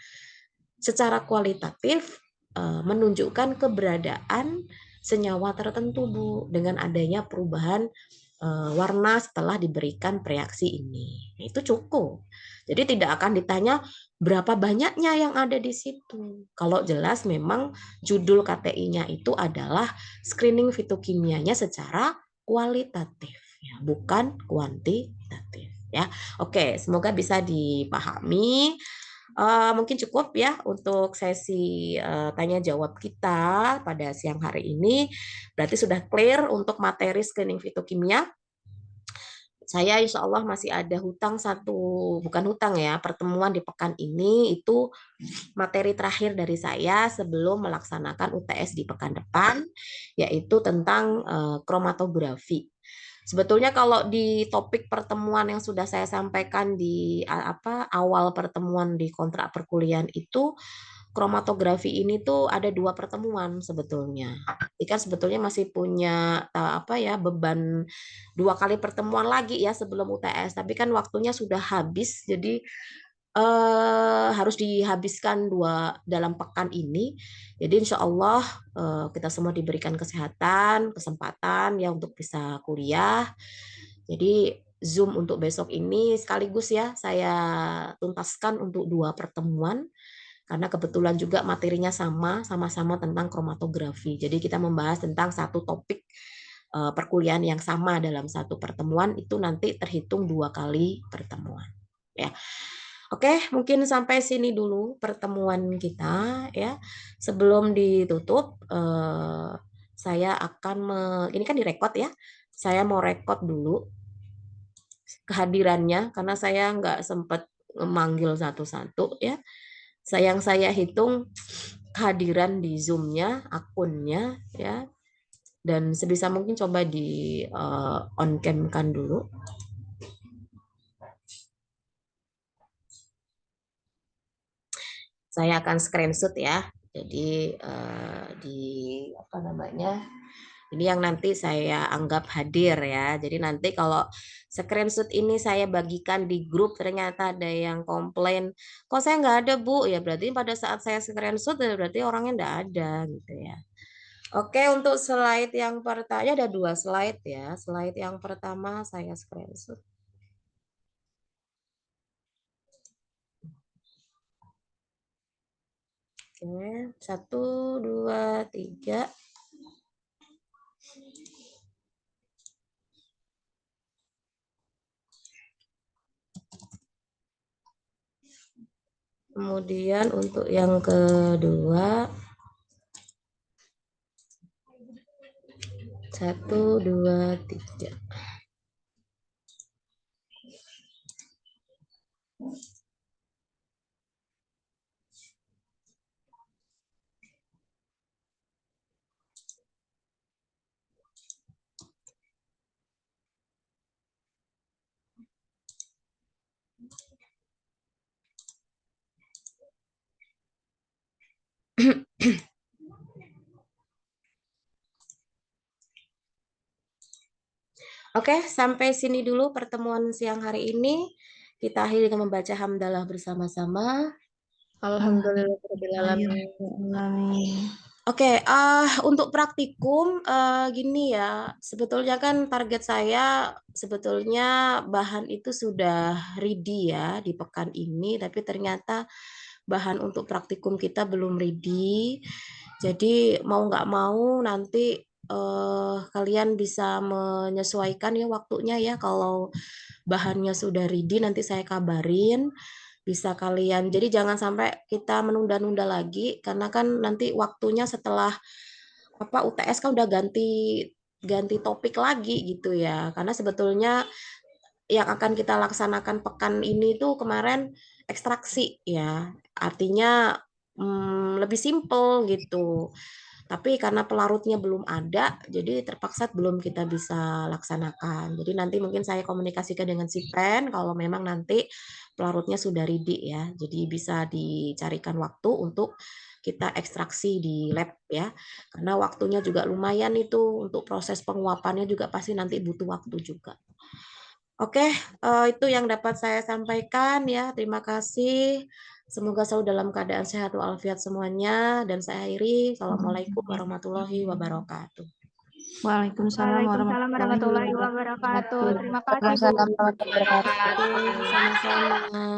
Secara kualitatif menunjukkan keberadaan senyawa tertentu Bu dengan adanya perubahan warna setelah diberikan reaksi ini. Itu cukup. Jadi tidak akan ditanya berapa banyaknya yang ada di situ. Kalau jelas memang judul KTI-nya itu adalah screening fitokimianya secara kualitatif ya, bukan kuantitatif ya. Oke, semoga bisa dipahami. Mungkin cukup ya untuk sesi tanya jawab kita pada siang hari ini. Berarti sudah clear untuk materi screening fitokimia. Saya insya Allah masih ada bukan hutang ya, pertemuan di pekan ini itu materi terakhir dari saya sebelum melaksanakan UTS di pekan depan, yaitu tentang kromatografi. Sebetulnya kalau di topik pertemuan yang sudah saya sampaikan di awal pertemuan di kontrak perkuliahan itu, kromatografi ini tuh ada 2 pertemuan sebetulnya. Jadi kan sebetulnya masih punya beban 2 kali pertemuan lagi ya sebelum UTS, tapi kan waktunya sudah habis, jadi harus dihabiskan dalam pekan ini. Jadi insya Allah kita semua diberikan kesehatan, kesempatan ya untuk bisa kuliah. Jadi Zoom untuk besok ini sekaligus ya saya tuntaskan untuk 2 pertemuan. Karena kebetulan juga materinya sama-sama tentang kromatografi. Jadi kita membahas tentang satu topik perkuliahan yang sama dalam satu pertemuan, itu nanti terhitung 2 kali pertemuan. Ya. Oke, mungkin sampai sini dulu pertemuan kita ya. Sebelum ditutup, saya akan ini kan direkod ya. Saya mau rekod dulu kehadirannya karena saya nggak sempat memanggil satu-satu ya. Yang saya hitung kehadiran di Zoom-nya, akunnya ya. Dan sebisa mungkin coba di on cam-kan dulu. Saya akan screenshot ya. Jadi di apa namanya? Ini yang nanti saya anggap hadir ya. Jadi nanti kalau screenshot ini saya bagikan di grup ternyata ada yang komplain, kok saya nggak ada Bu? Ya berarti pada saat saya screenshot ya berarti orangnya nggak ada gitu ya. Oke, untuk slide yang pertama ada 2 slide ya. Slide yang pertama saya screenshot. Oke, 1, 2, 3. Kemudian untuk yang kedua 1, 2, 3. Oke, sampai sini dulu pertemuan siang hari ini. Kita akhiri dengan membaca hamdalah bersama-sama. Alhamdulillahirobbilalamin. Oke, untuk praktikum gini ya, sebetulnya kan target saya sebetulnya bahan itu sudah ready ya di pekan ini, tapi ternyata bahan untuk praktikum kita belum ready. Jadi mau nggak mau nanti kalian bisa menyesuaikan ya waktunya ya. Kalau bahannya sudah ready nanti saya kabarin. Bisa kalian, jadi jangan sampai kita menunda-nunda lagi karena kan nanti waktunya setelah apa UTS kan udah ganti topik lagi gitu ya. Karena sebetulnya yang akan kita laksanakan pekan ini tuh kemarin ekstraksi ya. Artinya lebih simple gitu. Tapi karena pelarutnya belum ada, jadi terpaksa belum kita bisa laksanakan. Jadi nanti mungkin saya komunikasikan dengan si Pen kalau memang nanti pelarutnya sudah ready ya. Jadi bisa dicarikan waktu untuk kita ekstraksi di lab ya. Karena waktunya juga lumayan itu untuk proses penguapannya juga pasti nanti butuh waktu juga. Oke, itu yang dapat saya sampaikan ya. Terima kasih. Semoga selalu dalam keadaan sehat walafiat semuanya. Dan saya akhiri. Assalamualaikum warahmatullahi wabarakatuh. Waalaikumsalam warahmatullahi wabarakatuh. Terima kasih Bu. Waalaikumsalam warahmatullahi wabarakatuh. Sama-sama.